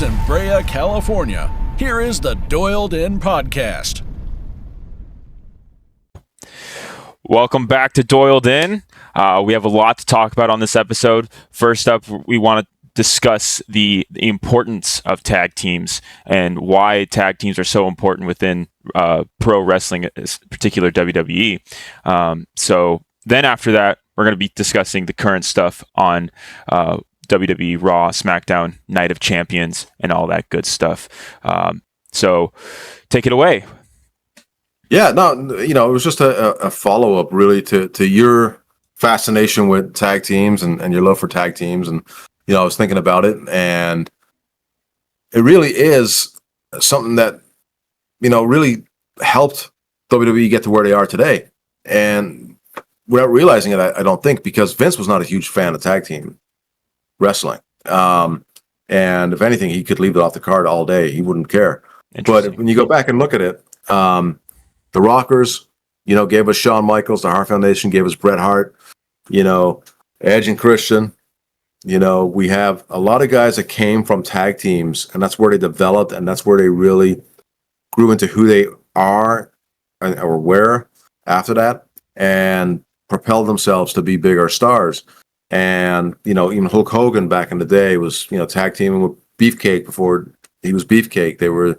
Studios in Brea, California, here is the Doyledin podcast. Welcome back to Doyledin. We have a lot to talk about on this episode. First up, we want to discuss the importance of tag teams and why tag teams are so important within pro wrestling, in particular WWE. So then after that, we're going to be discussing the current stuff on WWE Raw, SmackDown, Night of Champions, and all that good stuff. So take it away. Yeah, no, it was just a follow-up really to your fascination with tag teams and your love for tag teams. And, I was thinking about it, and it really is something that, really helped WWE get to where they are today. And without realizing it, I don't think, because Vince was not a huge fan of tag team wrestling. And if anything, he could leave it off the card all day. He wouldn't care. But when you go back and look at it, the Rockers, gave us Shawn Michaels. The Hart Foundation gave us Bret Hart. Edge and Christian. We have a lot of guys that came from tag teams, and that's where they developed, and that's where they really grew into who they are or were after that, and propelled themselves to be bigger stars. And, even Hulk Hogan back in the day was, tag teaming with Beefcake before he was Beefcake. They were,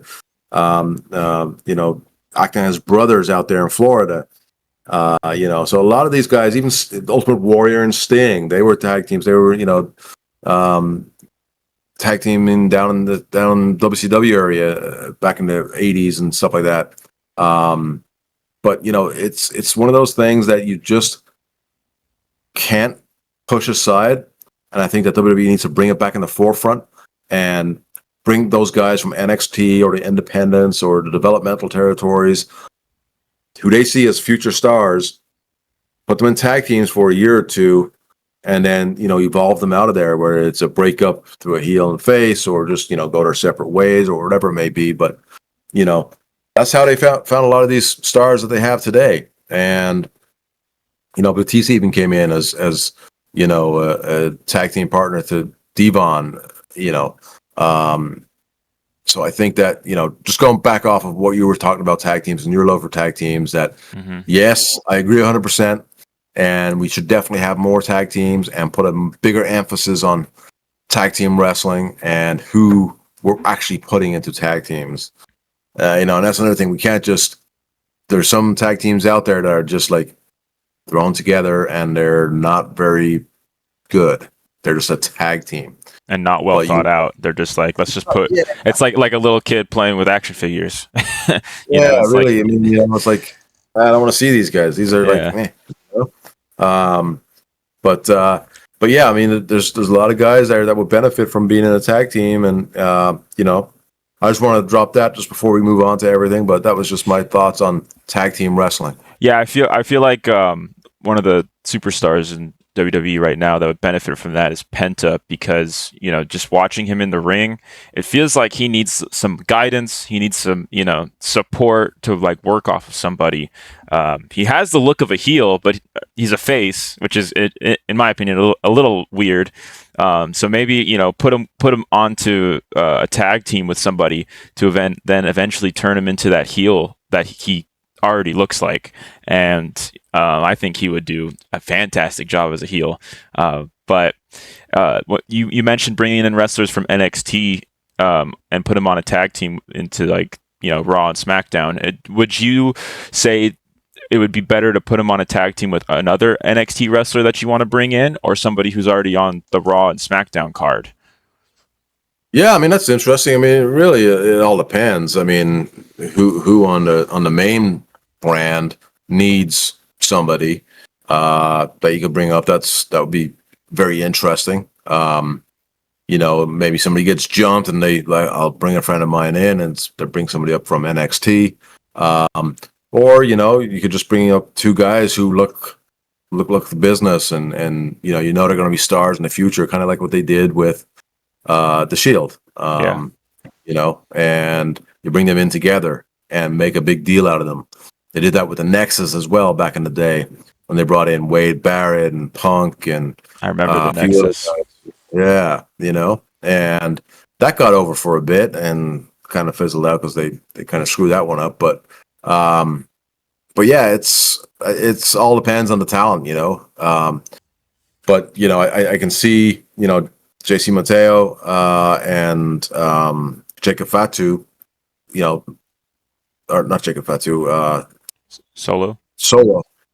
acting as brothers out there in Florida. So a lot of these guys, even Ultimate Warrior and Sting, they were tag teams. They were, tag teaming down WCW area back in the 80s and stuff like that. But it's one of those things that you just can't push aside. And I think that WWE needs to bring it back in the forefront and bring those guys from NXT or the independents or the developmental territories who they see as future stars, put them in tag teams for a year or two, and then, evolve them out of there, where it's a breakup through a heel and face, or just, go their separate ways or whatever it may be. But, that's how they found a lot of these stars that they have today. And, Batista even came in as a tag team partner to Devon, So I think that, just going back off of what you were talking about tag teams and your love for tag teams, that yes, I agree 100%. And we should definitely have more tag teams and put a bigger emphasis on tag team wrestling and who we're actually putting into tag teams. And that's another thing. We can't there's some tag teams out there that are just like thrown together and they're not very good. They're just a tag team. And not well thought out. They're just like, let's just put. Yeah. It's like a little kid playing with action figures. Really. It's like I don't want to see these guys. These are But yeah, there's a lot of guys there that would benefit from being in a tag team, and I just want to drop that just before we move on to everything. But that was just my thoughts on tag team wrestling. Yeah, I feel like one of the superstars in WWE right now that would benefit from that is Penta, because just watching him in the ring, it feels like he needs some guidance. He needs some support to like work off of somebody. He has the look of a heel, but he's a face, which is in my opinion a little weird. So maybe put him onto a tag team with somebody to then eventually turn him into that heel that he already looks like, and I think he would do a fantastic job as a heel. But what you mentioned, bringing in wrestlers from NXT and put them on a tag team into Raw and SmackDown. Would you say it would be better to put him on a tag team with another NXT wrestler that you want to bring in, or somebody who's already on the Raw and SmackDown card? Yeah, that's interesting. Really, it all depends. Who on the main brand needs somebody that you could bring up? That would be very interesting. Maybe somebody gets jumped and I'll bring a friend of mine in and they bring somebody up from NXT. Or you could just bring up two guys who look the business and they're going to be stars in the future, kind of like what they did with the Shield. And you bring them in together and make a big deal out of them. They did that with the Nexus as well back in the day when they brought in Wade Barrett and Punk and I remember the Nexus. Yeah, and that got over for a bit and kind of fizzled out because they kind of screwed that one up. But yeah, it's all depends on the talent, you know. But you know, I can see, you know, JC Mateo and Jacob Fatu, you know, or not Jacob Fatu, Solo.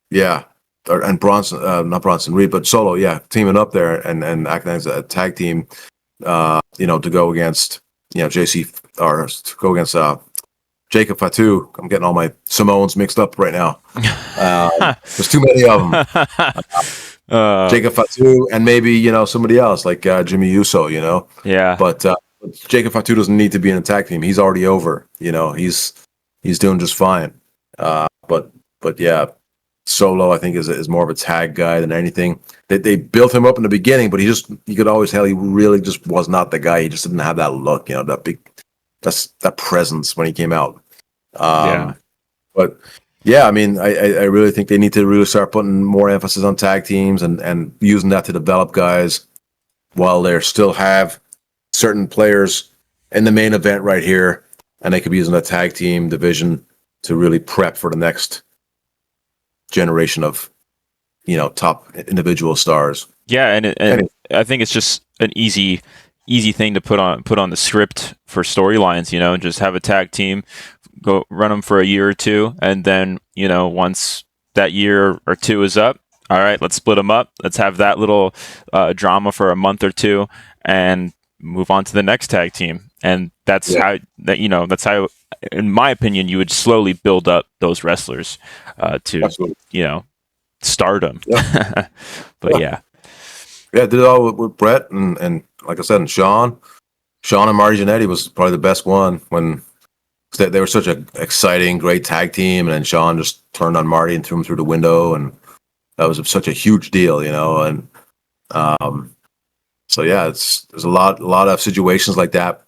Yeah. And Bronson, not Bronson Reed, but Solo, yeah, teaming up there and acting as a tag team, you know, to go against, you know, JC or to go against Jacob Fatu. I'm getting all my Samoans mixed up right now. There's too many of them. Jacob Fatu and maybe, you know, somebody else like Jimmy Uso, you know. Yeah. But Jacob Fatu doesn't need to be in a tag team. He's already over. You know, he's doing just fine. But yeah, Solo I think is more of a tag guy than anything. They built him up in the beginning, but you could always tell he really just was not the guy. He just didn't have that look, you know, that presence when he came out. Yeah. But yeah, I mean, I really think they need to really start putting more emphasis on tag teams and using that to develop guys while they still have certain players in the main event right here, and they could be using a tag team division to really prep for the next generation of, you know, top individual stars. Yeah, and I think it's just an easy thing to put on the script for storylines. You know, just have a tag team, go run them for a year or two, and then, you know, once that year or two is up, all right, let's split them up. Let's have that little drama for a month or two, and move on to the next tag team. And that's how, in my opinion, you would slowly build up those wrestlers to Absolutely. You know, stardom. Yeah. But yeah, did it all with Brett and like I said, and Sean and Marty Jannetty was probably the best one when they were such an exciting, great tag team, and then Sean just turned on Marty and threw him through the window, and that was such a huge deal, you know. And so yeah, there's a lot of situations like that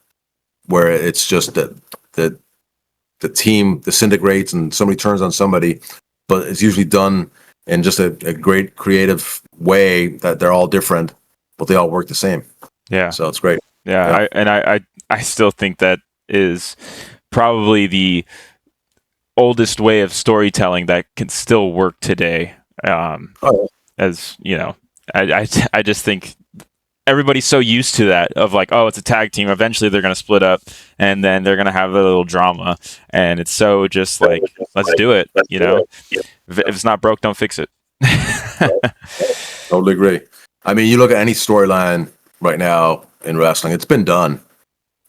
where it's just that the team disintegrates and somebody turns on somebody, but it's usually done in just a great creative way that they're all different, but they all work the same. Yeah. So it's great. Yeah. I still think that is probably the oldest way of storytelling that can still work today. As you know, I just think everybody's so used to that of like, oh, it's a tag team. Eventually they're going to split up and then they're going to have a little drama. And it's so just like, let's do it. You know, if it's not broke, don't fix it. Totally agree. I mean, you look at any storyline right now in wrestling, it's been done.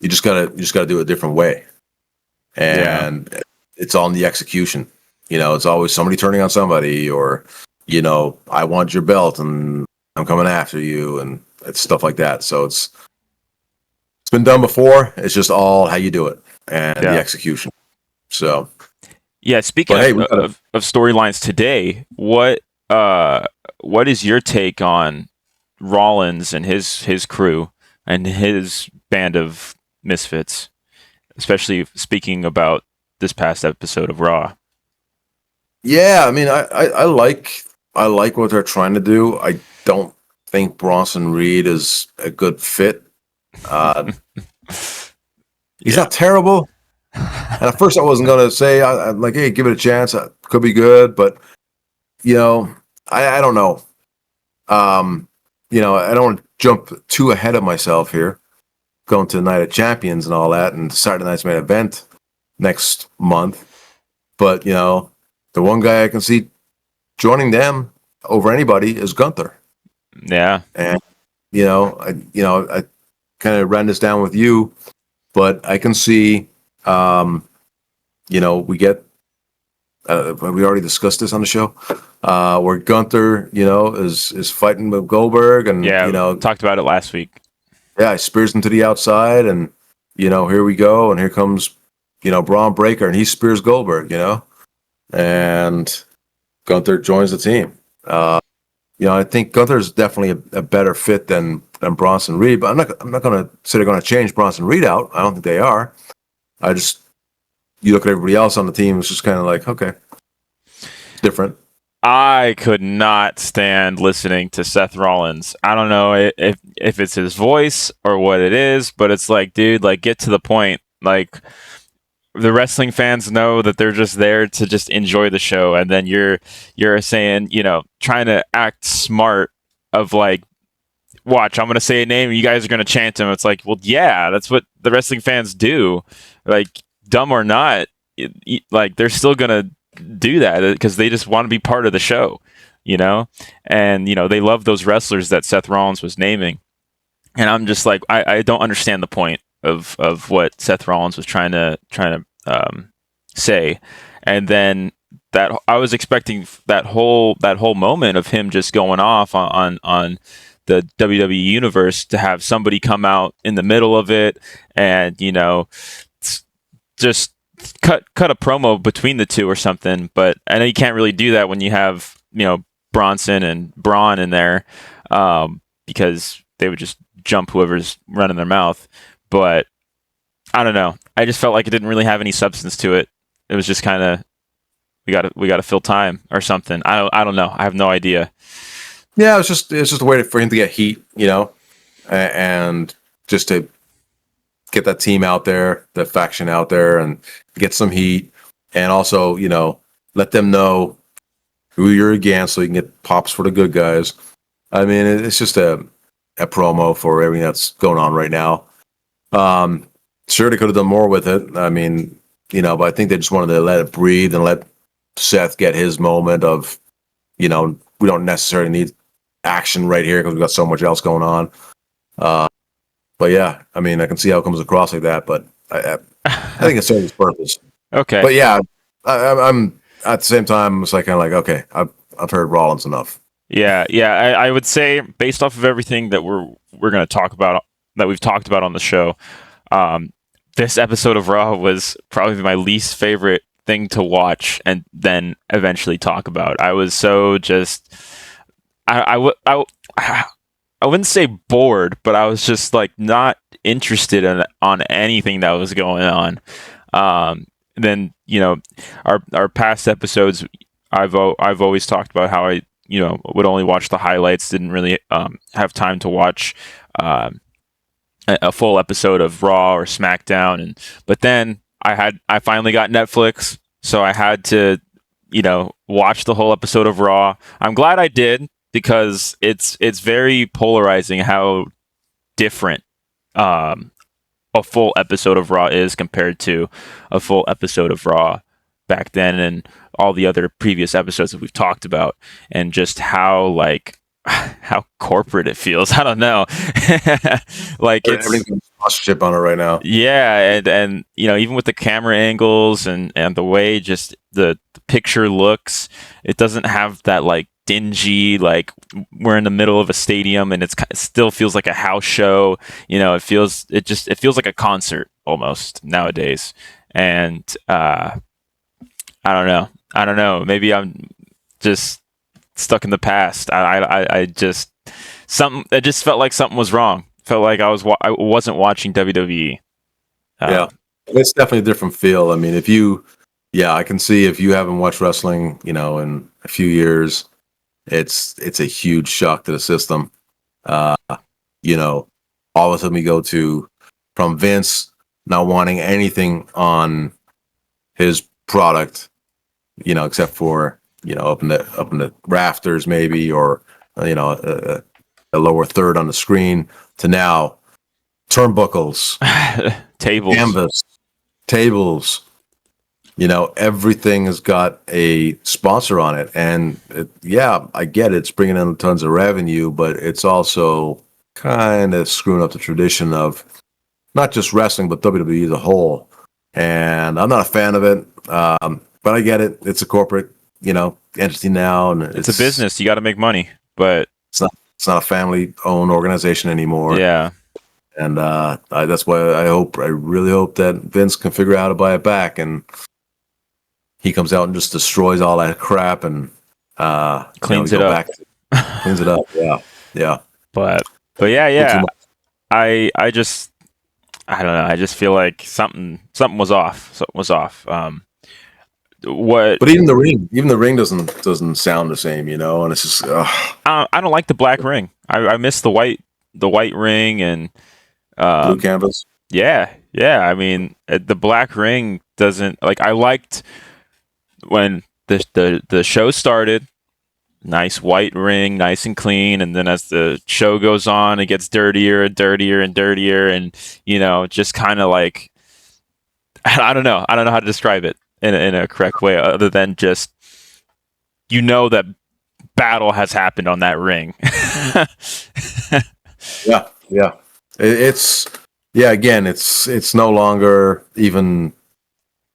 You just gotta do it a different way. And it's all in the execution. You know, it's always somebody turning on somebody, or, you know, I want your belt and I'm coming after you, and it's stuff like that. So it's been done before. It's just all how you do it and the execution. So yeah, speaking of storylines today, what is your take on Rollins and his crew and his band of misfits, especially speaking about this past episode of Raw? Yeah, I mean, I like what they're trying to do. I don't think Bronson Reed is a good fit. He's not terrible. And at first I wasn't going to say, I'm like, hey, give it a chance. It could be good. But, you know, I don't know. You know, I don't want to jump too ahead of myself here, going to the Night of Champions and all that, and Saturday Night's main event next month. But, you know, the one guy I can see joining them over anybody is Gunther. Yeah. And, I kind of ran this down with you, but I can see, we get, we already discussed this on the show, where Gunther, is fighting with Goldberg, and, talked about it last week. Yeah, he spears him to the outside, and, here we go, and here comes, Braun Breaker, and he spears Goldberg, and Gunther joins the team. I think Gunther is definitely a better fit than Bronson Reed, but I'm not going to say they're going to change Bronson Reed out. I don't think they are. You look at everybody else on the team, it's just kind of like, okay, different. I could not stand listening to Seth Rollins. I don't know if it's his voice or what it is, but it's like, dude, like get to the point. Like the wrestling fans know that they're just there to just enjoy the show, and then you're saying, trying to act smart of like, watch, I'm going to say a name and you guys are going to chant him. It's like, well, yeah, that's what the wrestling fans do. Like, dumb or not, like they're still going to do that because they just want to be part of the show, and they love those wrestlers that Seth Rollins was naming. And I'm just like, I don't understand the point of what Seth Rollins was trying to say. And then that I was expecting that whole moment of him just going off on the WWE universe to have somebody come out in the middle of it and just cut a promo between the two or something. But I know you can't really do that when you have Bronson and Braun in there, because they would just jump whoever's running their mouth. But I don't know. I just felt like it didn't really have any substance to it. It was just kind of we got to fill time or something. I don't know. I have no idea. Yeah, it's just a way for him to get heat, and just to get that team out there, that faction out there, and get some heat, and also let them know who you're against, so you can get pops for the good guys. I mean, it's just a promo for everything that's going on right now. Sure, they could have done more with it. I mean, but I think they just wanted to let it breathe and let Seth get his moment of, we don't necessarily need action right here because we've got so much else going on. But yeah, I mean, I can see how it comes across like that, but I think it serves its purpose. Okay. But yeah, I'm at the same time, it's like kind of like, okay, I've heard Rollins enough. Yeah. I would say, based off of everything that we're going to talk about, that we've talked about on the show, this episode of Raw was probably my least favorite thing to watch and then eventually talk about. I was so just, I wouldn't say bored, but I was just like not interested on anything that was going on. Then our past episodes, I've always talked about how I would only watch the highlights, didn't really have time to watch a full episode of Raw or SmackDown, but then I finally got Netflix, so I had to watch the whole episode of Raw. I'm glad I did, because it's very polarizing how different a full episode of Raw is compared to a full episode of Raw back then, and all the other previous episodes that we've talked about, and just how corporate it feels. I don't know. Like everything's sponsorship on it right now. Yeah, and even with the camera angles and the way just the picture looks, it doesn't have that like dingy, like we're in the middle of a stadium and it still feels like a house show. It feels like a concert almost nowadays. And I don't know. Maybe I'm just stuck in the past. I just felt like something was wrong. Felt like I wasn't watching WWE. Yeah, it's definitely a different feel. I mean, I can see if you haven't watched wrestling, in a few years, it's a huge shock to the system. All of a sudden we go from Vince not wanting anything on his product, except for up in the rafters maybe, or a lower third on the screen, to now turnbuckles, tables, canvas, tables. Everything has got a sponsor on it, and I get it. It's bringing in tons of revenue, but it's also kind of screwing up the tradition of not just wrestling, but WWE as a whole. And I'm not a fan of it, but I get it. It's a corporate, entity now, and it's a business. You got to make money, but it's not a family-owned organization anymore. Yeah. And that's why I really hope that Vince can figure out how to buy it back, and he comes out and just destroys all that crap and cleans it up. Cleans it up. Yeah. But yeah. I don't know. I just feel like something was off. Something was off. what? But even the ring doesn't sound the same, and it's just I don't like the black ring. I miss the white ring and blue canvas. yeah. I mean, the black ring doesn't like. I liked when the show started. Nice white ring, nice and clean, and then as the show goes on, it gets dirtier and dirtier and dirtier, and just kind of like I don't know how to describe it in a correct way, other than just that battle has happened on that ring. Yeah. It's again, it's no longer even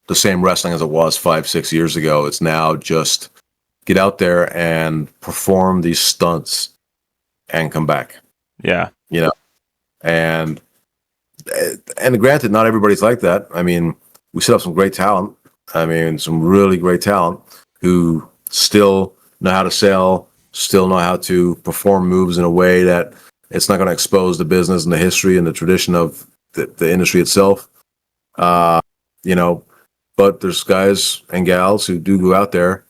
the same wrestling as it was 5-6 years ago. It's now just get out there and perform these stunts and come back. Yeah. And granted, not everybody's like that. I mean, we still have some great talent. I mean, some really great talent who still know how to sell, still know how to perform moves in a way that it's not going to expose the business and the history and the tradition of the industry itself. But there's guys and gals who do go out there,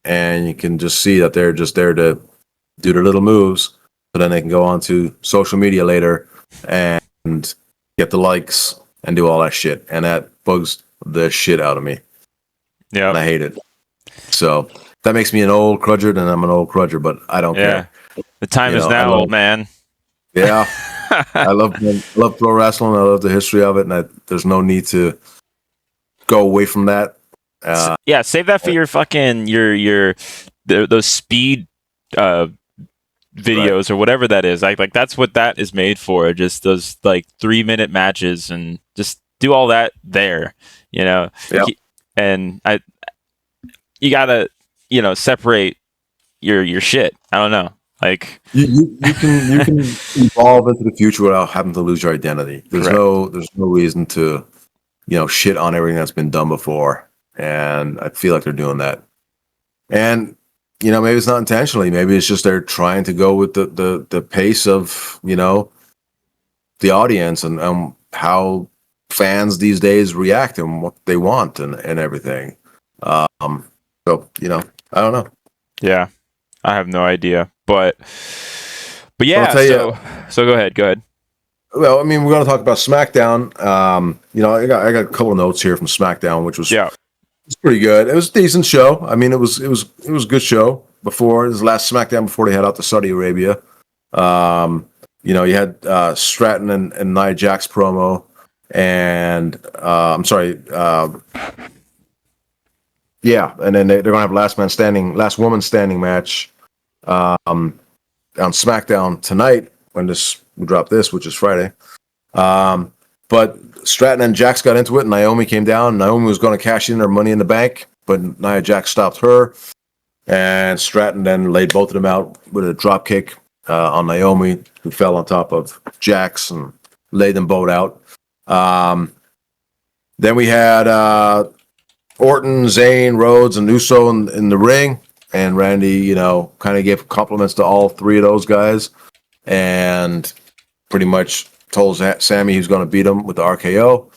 and you can just see that they're just there to do their little moves, so then they can go on to social media later and get the likes and do all that shit. And that bugs the shit out of me. Yeah. And I hate it. So that makes me an old crudger, and I'm an old crudger, but I don't care. The time is now, old man. Yeah. I love pro wrestling. I love the history of it, and there's no need to go away from that. Save that for your fucking those speed videos, right, or whatever that is. Like that's what that is made for. Just those like 3-minute matches, and just do all that there. Yep. And you gotta separate your shit. I don't know. Like you can evolve into the future without having to lose your identity. There's no reason to shit on everything that's been done before, and I feel like they're doing that. And maybe it's not intentionally. Maybe it's just they're trying to go with the pace of the audience and how fans these days react and what they want and everything. So I don't know. Yeah, I have no idea, but yeah. So go ahead. Well, I mean, we're going to talk about SmackDown. I got a couple of notes here from SmackDown, which was it's pretty good. It was a decent show. I mean, it was a good show. Before it was the last SmackDown before they head out to Saudi Arabia. You had Stratton and Nia Jax promo, and I'm sorry, and then they're gonna have last woman standing match on SmackDown tonight when we drop this, which is Friday. But Stratton and Jax got into it, and Naomi came down. Naomi was going to cash in her Money in the Bank, but Nia Jax stopped her, and Stratton then laid both of them out with a drop kick on Naomi, who fell on top of Jax and laid them both out. Then we had Orton, Zayn, Rhodes, and Uso in the ring, and Randy, kind of gave compliments to all three of those guys, and pretty much told Sammy he's going to beat him with the RKO,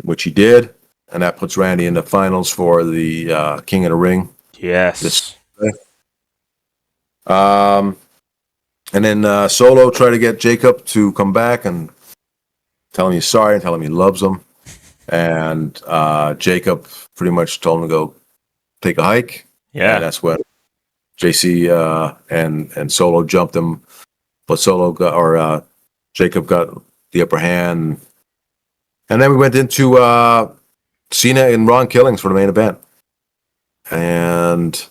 which he did, and that puts Randy in the finals for the King of the Ring. Yes. And then Solo tried to get Jacob to come back and tell him he's sorry and tell him he loves him. And Jacob pretty much told him to go take a hike. Yeah. And that's when JC and Solo jumped him, but Jacob got the upper hand. And then we went into Cena and Ron Killings for the main event. And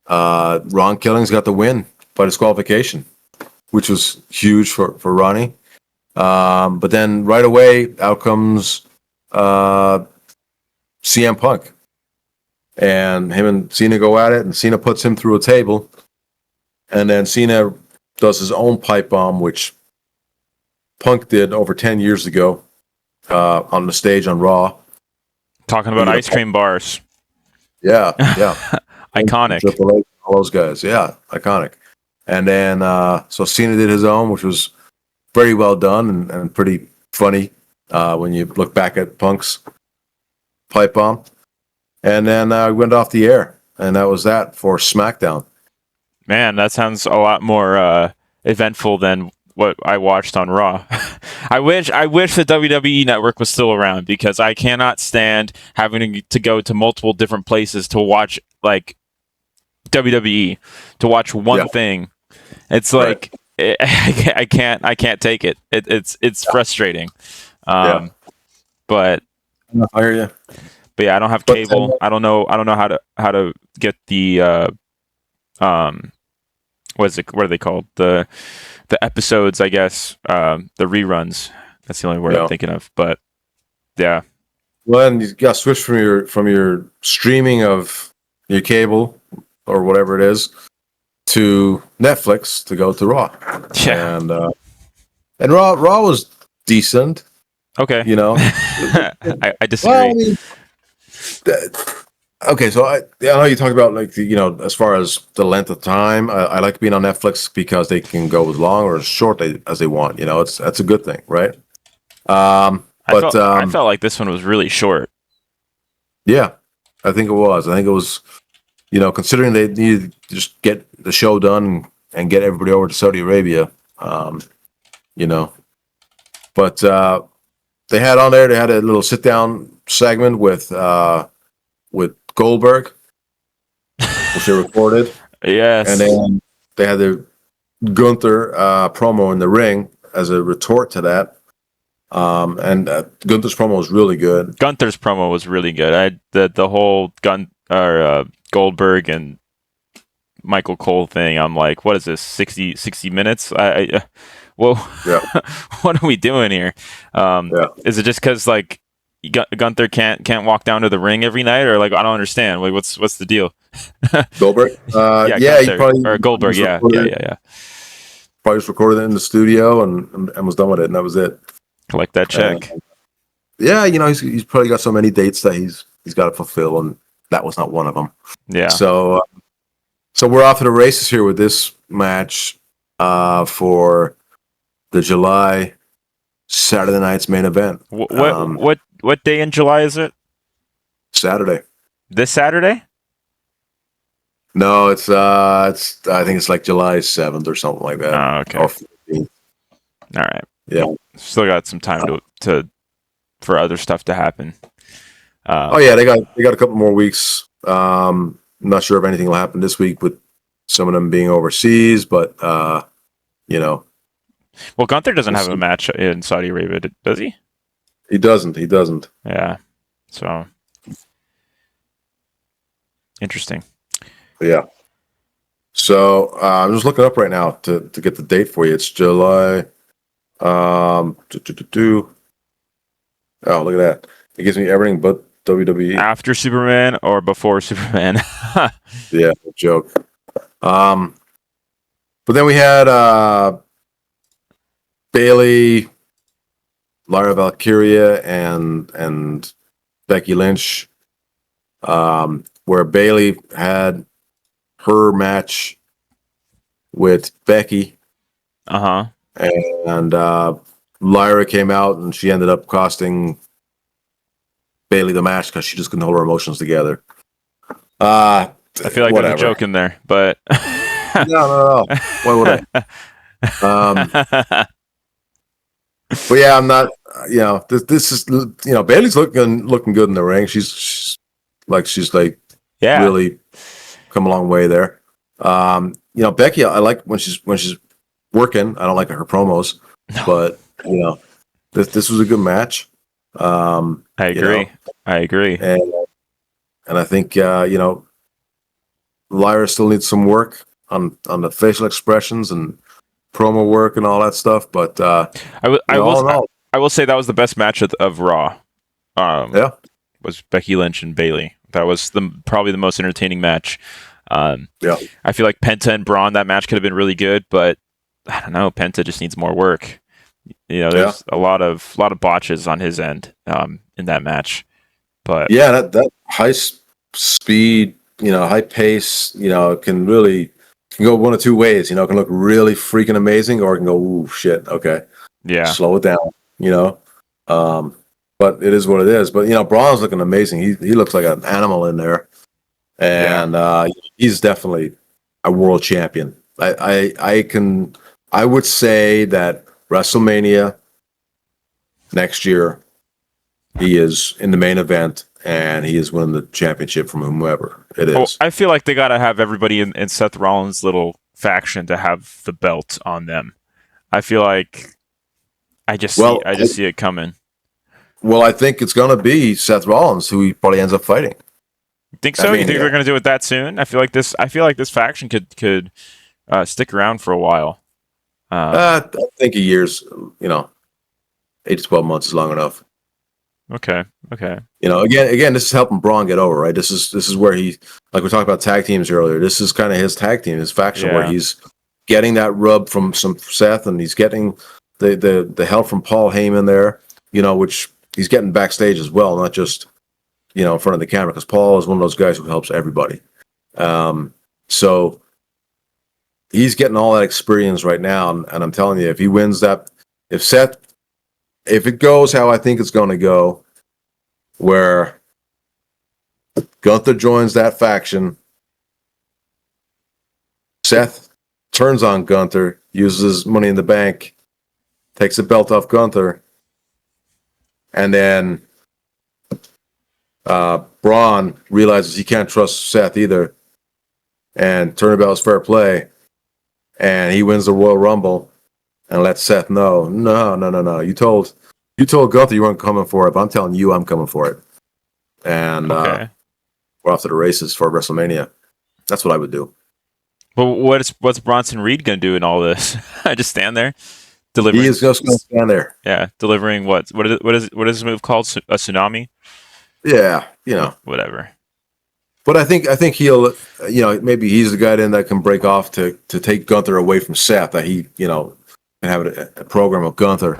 Ron Killings got the win by disqualification, which was huge for Ronnie. But then right away, out comes CM Punk. And him and Cena go at it, and Cena puts him through a table. And then Cena does his own pipe bomb, which Punk did over 10 years ago on the stage on Raw. Talking about ice cream bars. Yeah. Iconic. Triple H, all those guys. Yeah, iconic. And then, so Cena did his own, which was very well done and pretty funny when you look back at Punk's pipe bomb. and then I went off the air, and that was that for SmackDown. Man, that sounds a lot more eventful than what I watched on Raw. I wish the WWE Network was still around, because I cannot stand having to go to multiple different places to watch like WWE, to watch one thing. It's like I can't take it. It's frustrating. But I hear you. But yeah, I don't have cable. I don't know how to get the what are they called? The episodes, I guess. The reruns. That's the only word I'm thinking of. But yeah. Well, and you got to switch from your streaming of your cable or whatever it is to Netflix to go to Raw. Yeah. And Raw was decent. Okay. You know, I disagree. Well, I mean, okay, so I know you talked about like as far as the length of time. I like being on Netflix because they can go as long or as short as they want. That's a good thing, right? I felt like this one was really short. Yeah, I think it was. I think it was, considering they needed to just get the show done and get everybody over to Saudi Arabia, But they had on there. They had a little sit down segment with Goldberg, which they recorded. Yes. And then they had the Gunther promo in the ring as a retort to that. And Gunther's promo was really good. Gunther's promo was really good. The whole Goldberg and Michael Cole thing. I'm like, what is this? 60 minutes? Whoa. Yeah. What are we doing here? Is it just because like Gunther can't walk down to the ring every night, or like I don't understand? Like, what's the deal? Goldberg. He probably, or Goldberg. Yeah. Probably just recorded it in the studio and was done with it, and that was it. Collect that check. He's probably got so many dates that he's got to fulfill, and that was not one of them. Yeah. So we're off to the races here with this match for the July Saturday night's main event. What day in July is it? Saturday. This Saturday? No, it's I think it's like July 7th or something like that. Oh, okay. Or 15th. All right. Yeah. Still got some time to for other stuff to happen. They got a couple more weeks. I'm not sure if anything will happen this week with some of them being overseas, but Well, Gunther doesn't have a match in Saudi Arabia, does he? He doesn't. Yeah. So interesting. Yeah. So I'm just looking up right now to get the date for you. It's July. Oh, look at that! It gives me everything but WWE. After Superman or before Superman? Yeah, no joke. But then we had Bayley, Lyra Valkyria, and Becky Lynch, where Bayley had her match with Becky. And Lyra came out and she ended up costing Bayley the match because she just couldn't hold her emotions together. I feel like there's a joke in there, but no. Why would I? But yeah, I'm not. This is Bayley's looking good in the ring. She's really come a long way there. Becky, I like when she's working. I don't like her promos, but this was a good match. I agree. And I think Lyra still needs some work on the facial expressions and promo work and all that stuff. But I will say that was the best match of Raw. Was Becky Lynch and Bayley. That was probably the most entertaining match. I feel like Penta and Braun, that match could have been really good, but I don't know. Penta just needs more work. There's a lot of botches on his end in that match. But that high speed, high pace, can go one of two ways. It can look really freaking amazing, or it can go, ooh, shit. Okay, yeah, slow it down. but it is what it is. But Braun's looking amazing. He looks like an animal in there, and he's definitely a world champion. I would say that WrestleMania next year, he is in the main event, and he is winning the championship from whomever it is. Oh, I feel like they got to have everybody in Seth Rollins' little faction to have the belt on them. I feel like I just see it coming. Well, I think it's going to be Seth Rollins who he probably ends up fighting. You think so? You think they're going to do it that soon? I feel like this faction could stick around for a while. I think a year's, 8 to 12 months is long enough. Okay. Again, this is helping Braun get over, right? This is where he, like we talked about tag teams earlier. This is kind of his tag team, his faction, where he's getting that rub from some Seth, and he's getting the help from Paul Heyman there, which he's getting backstage as well, not just in front of the camera, because Paul is one of those guys who helps everybody. So he's getting all that experience right now, and I'm telling you, if he wins that, if it goes how I think it's going to go, where Gunther joins that faction, Seth turns on Gunther, uses Money in the Bank, takes the belt off Gunther, and then Braun realizes he can't trust Seth either, and Turnabout's fair play, and he wins the Royal Rumble, and lets Seth know, no. You told Gunther you weren't coming for it, but I'm telling you I'm coming for it. And we're off to the races for WrestleMania. That's what I would do. But what's Bronson Reed going to do in all this? I just stand there delivering. He is just going to stand there. Yeah, delivering what is this move called? A tsunami? Yeah, whatever. But I think he'll, maybe he's the guy then that can break off to take Gunther away from Seth. That he, can have a program of Gunther.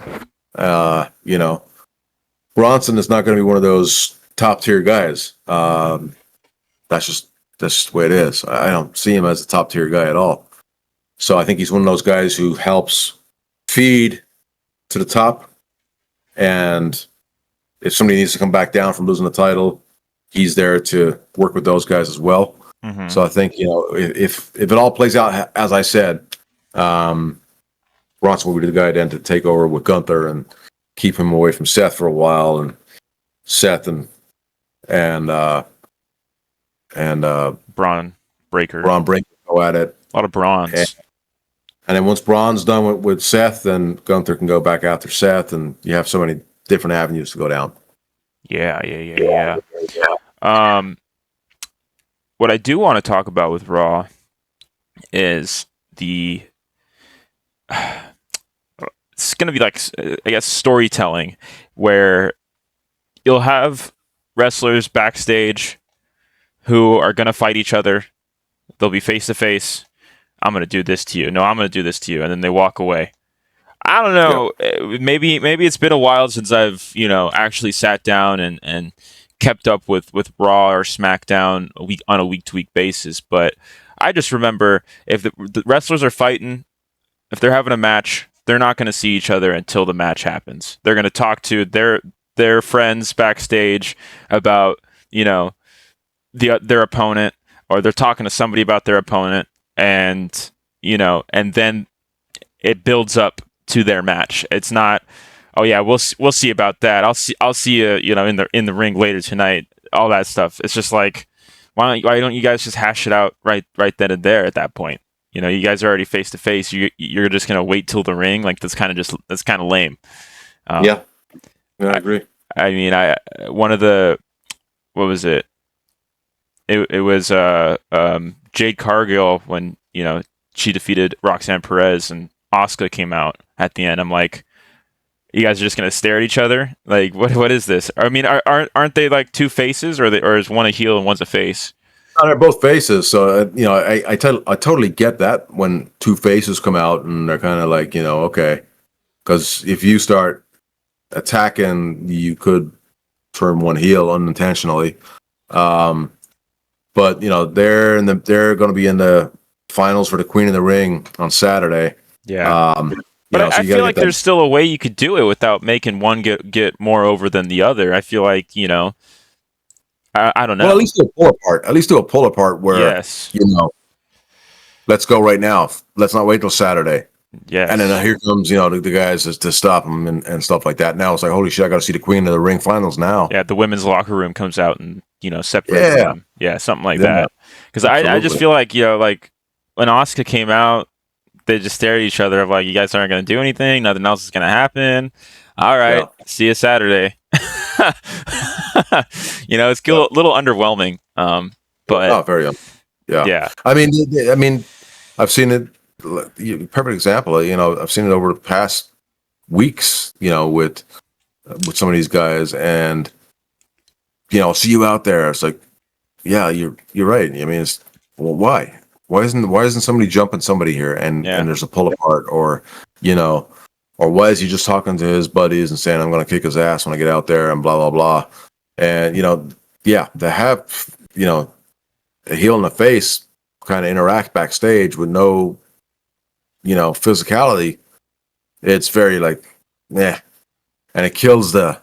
Bronson is not going to be one of those top tier guys. That's just the way it is. I don't see him as a top tier guy at all. So I think he's one of those guys who helps feed to the top. And if somebody needs to come back down from losing the title, he's there to work with those guys as well. Mm-hmm. So I think, if it all plays out as I said, Bronson will be the guy then to take over with Gunther and keep him away from Seth for a while, and Seth and Braun Breaker go at it. A lot of Brauns. And then once Braun's done with Seth, then Gunther can go back after Seth, and you have so many different avenues to go down. Yeah. What I do want to talk about with Raw is it's going to be like, I guess, storytelling, where you'll have wrestlers backstage who are going to fight each other. They'll be face to face. I'm going to do this to you. No, I'm going to do this to you. And then they walk away. I don't know. Yeah. Maybe it's been a while since I've, actually sat down and kept up with Raw or SmackDown on a week-to-week basis. But I just remember, if the wrestlers are fighting, if they're having a match, they're not going to see each other until the match happens. They're going to talk to their friends backstage about, their opponent, or they're talking to somebody about their opponent, and then it builds up to their match. It's not, oh yeah, we'll see about that. I'll see you, in the ring later tonight. All that stuff. It's just like, why don't you guys just hash it out right then and there at that point? You guys are already face to face. You're just gonna wait till the ring. Like, that's kind of lame. Yeah, I agree. I mean, one of the, what was it? It was Jade Cargill when she defeated Roxanne Perez, and Asuka came out at the end. I'm like, you guys are just gonna stare at each other? Like, what is this? I mean, aren't they like two faces, or is one a heel and one's a face? No, they're both faces. So I totally get that when two faces come out and they're kind of like, okay, because if you start attacking, you could turn one heel unintentionally. But they're going to be in the finals for the Queen of the Ring on Saturday. Yeah. But So I you got feel to like get that. there's still a way you could do it without making one get more over than the other. I feel like, I don't Well, at know. least do a pull apart. At least do a pull apart where Yes. let's go right now. Let's not wait till Saturday. And then Yes. here comes the guys to stop them and stuff like that. Now it's like, holy shit, I got to see the Queen of the Ring finals now. Yeah, the women's locker room comes out and, separates Yeah, them. Yeah, something like yeah, that. Because I just absolutely. feel like, like when Asuka came out, they just stare at each other of like, you guys aren't going to do anything. Nothing else is going to happen. All right. Yeah, See you Saturday. It's a yeah. little underwhelming. But Oh, very young. Yeah. yeah. I mean, I've seen it. Perfect example. I've seen it over the past weeks. With some of these guys, and I'll see you out there. It's like, yeah, you're right. I mean, it's well, why? Why isn't somebody jumping somebody here Yeah. and there's a pull apart you know or why is he just talking to his buddies and saying I'm going to kick his ass when I get out there and blah blah blah, and yeah, to have a heel in the face kind of interact backstage with no physicality, it's very like yeah, and it kills the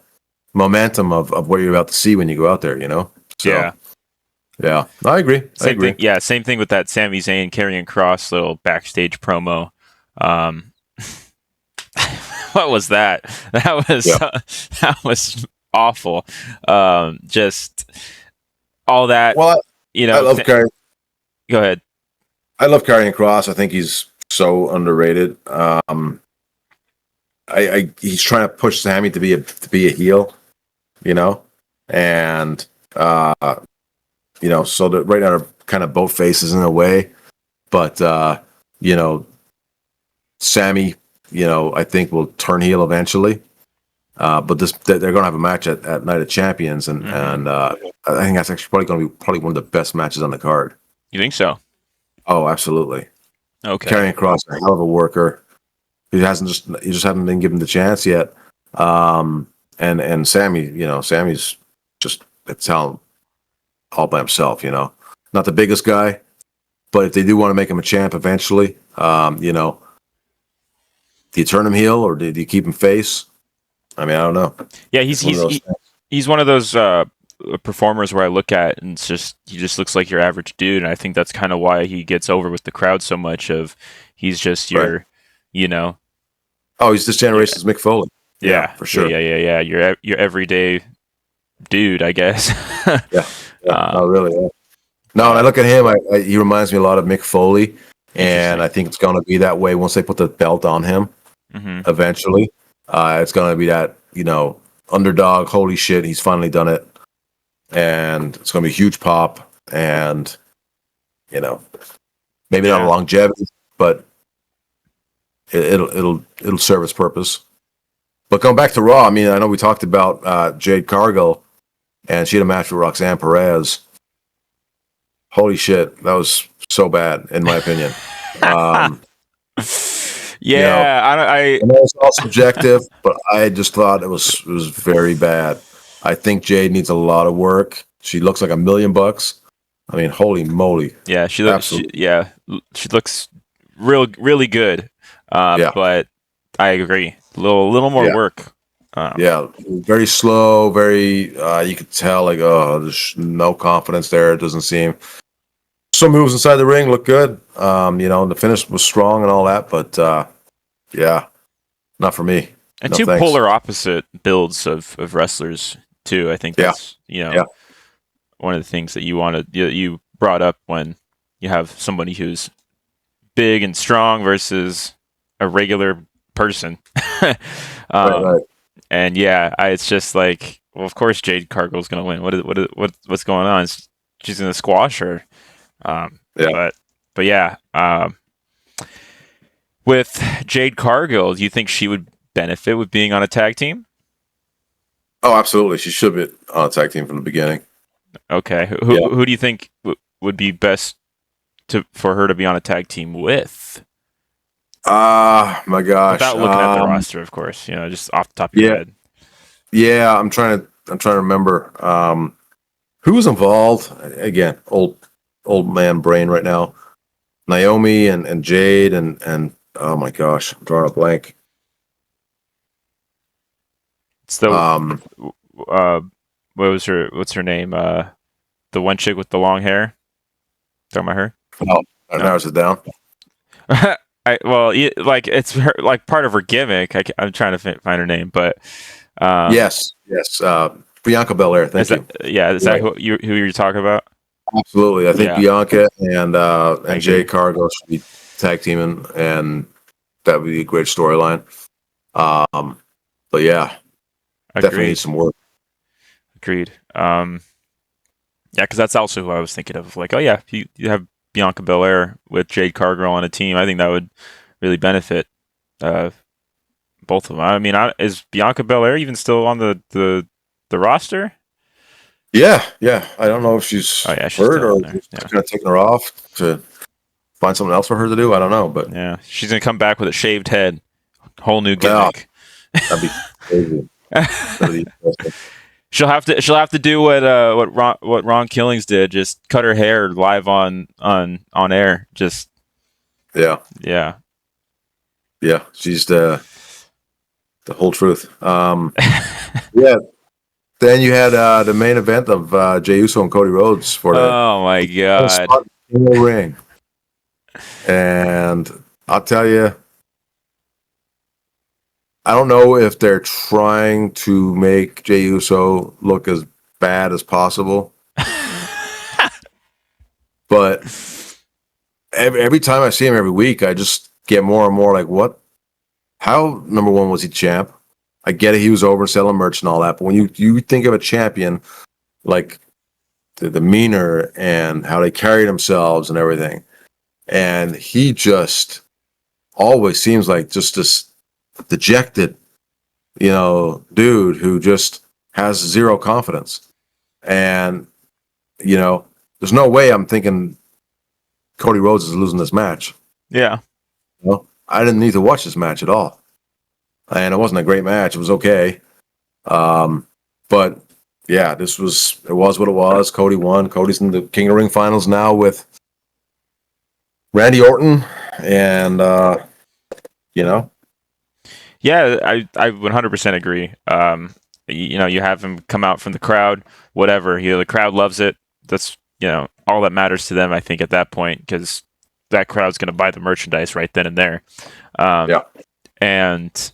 momentum of what you're about to see when you go out there. So Yeah. yeah, I agree. Same thing. Yeah, same thing with that Sami Zayn Karrion Kross little backstage promo. Um, what was that? That was awful. Just all that. Well, I love Karrion. Go ahead. I love Karrion Kross. I think he's so underrated. He's trying to push Sammy to be a heel, and so that right now are kind of both faces in a way, but Sammy, I think will turn heel eventually. But they're going to have a match at Night of Champions, and I think that's actually probably going to be one of the best matches on the card. You think so? Oh, absolutely. Okay. Karrion Kross, a hell of a worker. He just haven't been given the chance yet. And Sammy, Sammy's just a talent all by himself. Not the biggest guy, but if they do want to make him a champ eventually, do you turn him heel or do you keep him face? I mean, I don't know. Yeah, he's one of those performers where I look at and he just looks like your average dude, and I think that's kind of why he gets over with the crowd so much. He's just your, Oh, he's this generation's Mick Foley. Yeah, for sure. Yeah. Your everyday dude, I guess. Yeah. No, really. Yeah. No, and I look at him. He reminds me a lot of Mick Foley, and I think it's going to be that way once they put the belt on him. Mm-hmm. Eventually, it's going to be that underdog. Holy shit, he's finally done it, and it's going to be a huge pop. And maybe not a longevity, but it'll serve its purpose. But going back to Raw, I mean, I know we talked about Jade Cargill, and she had a match with Roxanne Perez. Holy shit, that was so bad, in my opinion. I know it's all subjective, but I just thought it was very bad. I think Jade needs a lot of work. She looks like $1 million. I mean, holy moly! Yeah, she looks. She looks really good. But I agree. A little more work. Very slow. Very. You could tell like, there's no confidence there. It doesn't seem. Some moves inside the ring look good. And the finish was strong and all that, but not for me. And no, two thanks. polar opposite builds of wrestlers too. I think that's one of the things that you brought up when you have somebody who's big and strong versus a regular person. Right. And it's just like, well, of course Jade Cargill's going to win. What's going on? She's going to squash her. With Jade Cargill, do you think she would benefit with being on a tag team? Oh, absolutely. She should be on a tag team from the beginning. Okay. Who do you think would be best for her to be on a tag team with? My gosh. Without looking at the roster, of course. Just off the top of your head. Yeah, I'm trying to remember who was involved. Again, old man brain right now. Naomi and Jade and oh my gosh, I'm drawing a blank. It's the Um, what's her name? The one chick with the long hair. Talking about her? oh, that No. narrows it down. Like it's her, like part of her gimmick. I'm trying to find her name, but Yes. Bianca Belair. Thank you. Is that who you're talking about? Absolutely. I think Yeah. Bianca and agree. Jade Cargill should be tag teaming, and that would be a great storyline. But yeah, definitely Agreed. needs some work. Agreed. Yeah, because that's also who I was thinking of. Like, oh yeah, you have Bianca Belair with Jade Cargill on a team. I think that would really benefit both of them. I mean, is Bianca Belair even still on the roster? Yeah. I don't know if she's Oh yeah, she's hurt still or on there. just Yeah. kind of taking her off to find something else for her to do. I don't know, but Yeah, she's gonna come back with a shaved head, whole new yeah, gimmick. that'd be crazy. That'd be interesting. She'll have to do what Ron Killings did. Just cut her hair live on air. Just Yeah. yeah. She's the whole truth. Yeah. Then you had the main event of Jey Uso and Cody Rhodes for the Oh my god. spot in the ring. And I'll tell you, I don't know if they're trying to make Jey Uso look as bad as possible, but every time I see him every week, I just get more and more like, what? How, number one, was he champ? I get it, he was over selling merch and all that, but when you think of a champion, like the demeanor and how they carry themselves and everything, and he just always seems like just this dejected, dude who just has zero confidence. And, there's no way I'm thinking Cody Rhodes is losing this match. Yeah. Well, I didn't need to watch this match at all. And it wasn't a great match. It was okay. But yeah, it was what it was. Cody won. Cody's in the King of Ring finals now with Randy Orton. And, Yeah, I 100% agree. You have him come out from the crowd, whatever. The crowd loves it. That's all that matters to them. I think at that point, because that crowd's going to buy the merchandise right then and there. Yeah. And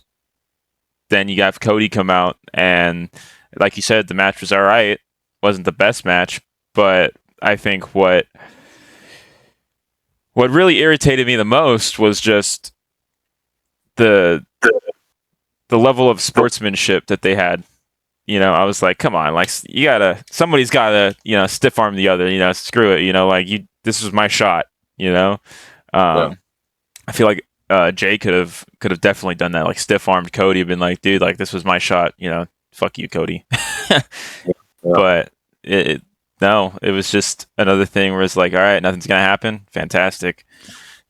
then you have Cody come out, and like you said, the match was all right. Wasn't the best match, but I think what really irritated me the most was just the level of sportsmanship that they had. I was like, come on, like somebody's gotta, stiff arm the other, screw it, like this was my shot, I feel like Jay could have definitely done that, like stiff armed Cody, been like, dude, like this was my shot, fuck you, Cody. But no, it was just another thing where it's like, all right, nothing's gonna happen. Fantastic.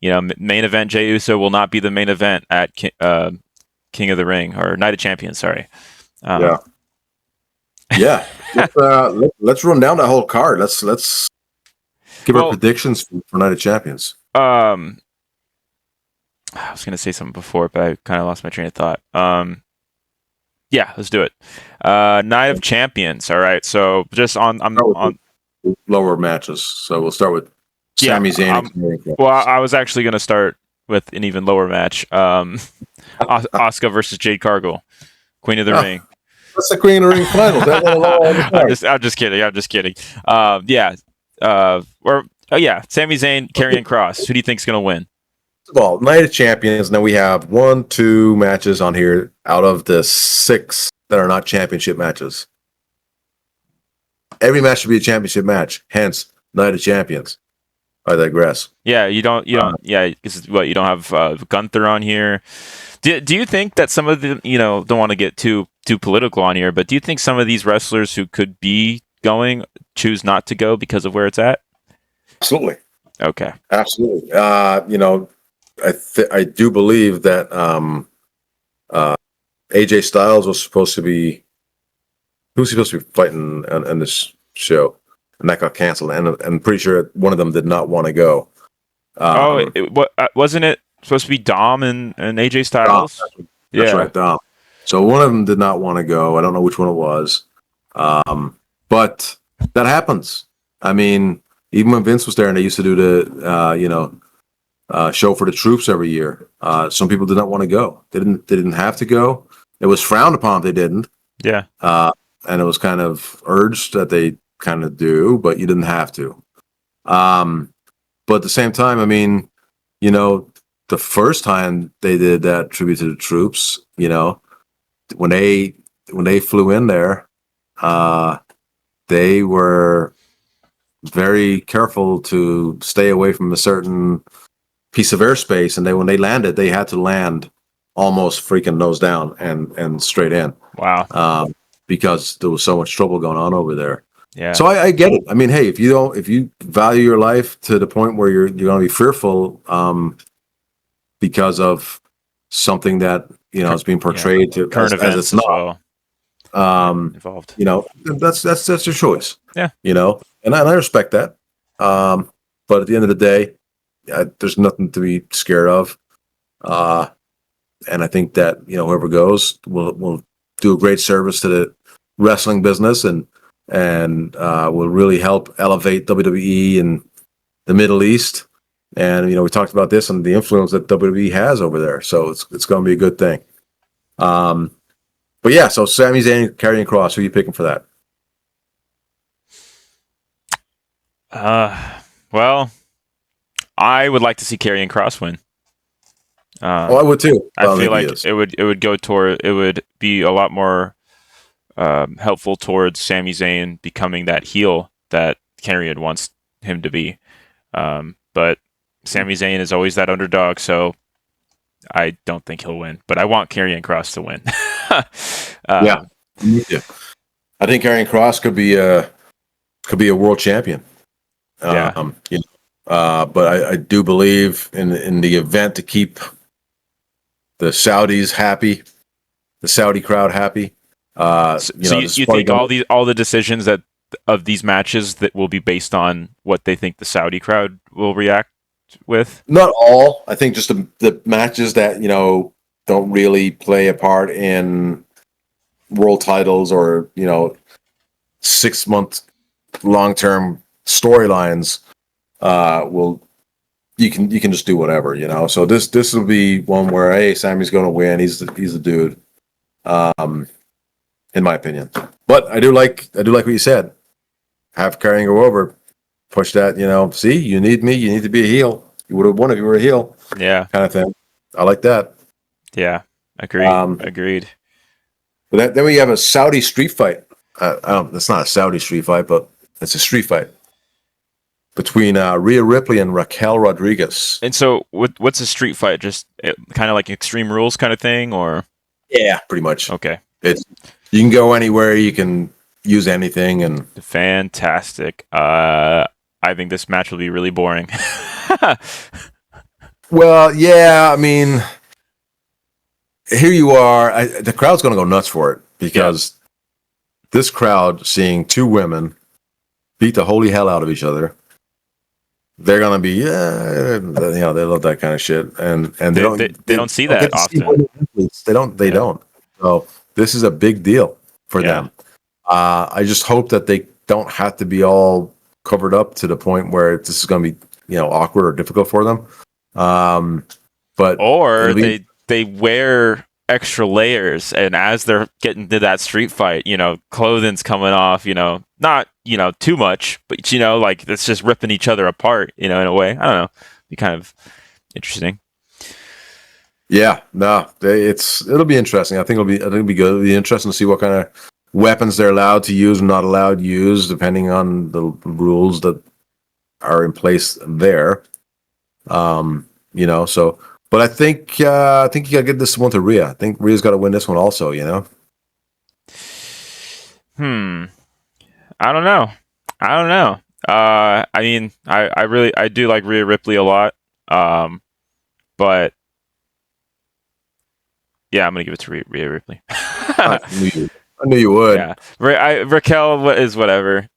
Main event Jey Uso will not be the main event at King of the Ring or Night of Champions. Sorry. Yeah. Let's run down that whole card. Let's give our predictions for Night of Champions. I was gonna say something before, but I kind of lost my train of thought. Yeah, let's do it. Night of Champions. All right. So just on lower matches. So we'll start with Sami Zayn. Well, I was actually gonna start with an even lower match. Asuka versus Jade Cargill, Queen of the Ring. That's the Queen of the Ring final. I'm just kidding. Sami Zayn, Karrion Kross. Who do you think's gonna win? Well, Night of Champions. Now we have 1-2 matches on here out of the 6 that are not championship matches. Every match should be a championship match. Hence, Night of Champions. I digress. Yeah, you don't. Because you don't have Gunther on here. Do you think that some of the don't want to get too political on here, but do you think some of these wrestlers who could be going choose not to go because of where it's at? Absolutely. Okay. Absolutely. I do believe that AJ Styles was supposed to be fighting on this show, and that got canceled. And I'm pretty sure one of them did not want to go. Wasn't it supposed to be Dom and AJ Styles? Dom, that's right, Dom. So one of them did not want to go. I don't know which one it was. But that happens. I mean, even when Vince was there and they used to do the, show for the troops every year, some people did not want to go. They didn't have to go. It was frowned upon if they didn't. Yeah. And it was kind of urged that they kind of do, but you didn't have to. But at the same time, I mean, the first time they did that tribute to the troops, when they flew in there, they were very careful to stay away from a certain piece of airspace, and when they landed, they had to land almost freaking nose down and straight in. Wow. Because there was so much trouble going on over there. Yeah. So I get it. I mean, hey, if you value your life to the point where you're going to be fearful, because of something that is being portrayed to current events as it's not involved. That's your choice. Yeah. And I respect that. But at the end of the day, there's nothing to be scared of. And I think that whoever goes will do a great service to the wrestling business and will really help elevate WWE in the Middle East. And we talked about this and the influence that WWE has over there, so it's going to be a good thing. But yeah, so Sami Zayn, Karrion Kross, who are you picking for that? Well, I would like to see Karrion Kross win. I would too. I feel like it would be a lot more helpful towards Sami Zayn becoming that heel that Karrion wants him to be. But Sami Zayn is always that underdog, so I don't think he'll win. But I want Karrion Kross to win. Yeah. I think Karrion Kross could be a world champion. But I do believe in the event to keep the Saudis happy, the Saudi crowd happy. You think all the decisions of these matches that will be based on what they think the Saudi crowd will react with? Not all. I think just the matches that don't really play a part in world titles or 6-month long-term storylines. You can just do whatever, So this will be one where, hey, Sammy's going to win. He's the dude. In my opinion. But I do like what you said. Have Karrion go over, push that, see, you need me, you need to be a heel. You would have won if you were a heel. Yeah. Kind of thing. I like that. Yeah. Agreed. But then we have a Saudi street fight. It's not a Saudi street fight, but it's a street fight between Rhea Ripley and Raquel Rodriguez. And so what's a street fight? Just kind of like Extreme Rules kind of thing, or? Yeah, pretty much. Okay. You can go anywhere, you can use anything, and fantastic. I think this match will be really boring. Well, yeah, I mean, here you are. The crowd's going to go nuts for it because this crowd seeing two women beat the holy hell out of each other. They're going to be, they love that kind of shit, and they don't see that often. They don't. So this is a big deal for them. I just hope that they don't have to be all covered up to the point where this is going to be, awkward or difficult for them. But they wear extra layers, and as they're getting to that street fight, clothing's coming off, not too much, but like it's just ripping each other apart, in a way. I don't know, be kind of interesting. Yeah, no, it'll be interesting. I think it'll be good. It'll be interesting to see what kind of weapons they're allowed to use and not allowed to use, depending on the rules that are in place there. So, but I think you gotta get this one to Rhea. I think Rhea's got to win this one also. I don't know. I mean, I do like Rhea Ripley a lot. But yeah, I'm gonna give it to Rhea Ripley. I knew you would. Yeah, Raquel is whatever.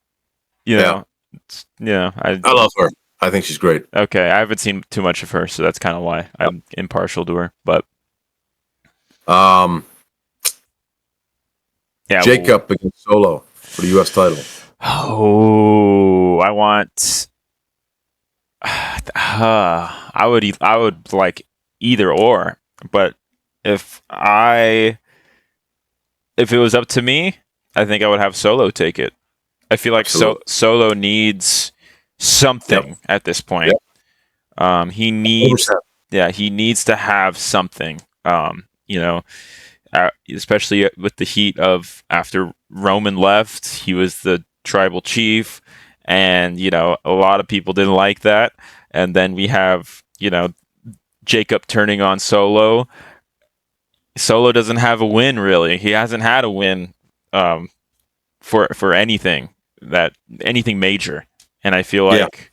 I love her. I think she's great. Okay, I haven't seen too much of her, so that's kind of why I'm impartial to her. But Yeah. Jacob against Solo for the U.S. title. Oh, I want. I would like either or, but if it was up to me, I think I would have Solo take it. I feel like Solo needs something at this point. He needs, 100%. He needs to have something. Especially with the heat of after Roman left, he was the tribal chief, and a lot of people didn't like that. And then we have Jacob turning on Solo. Solo doesn't have a win, really. He hasn't had a win for anything major, and I feel like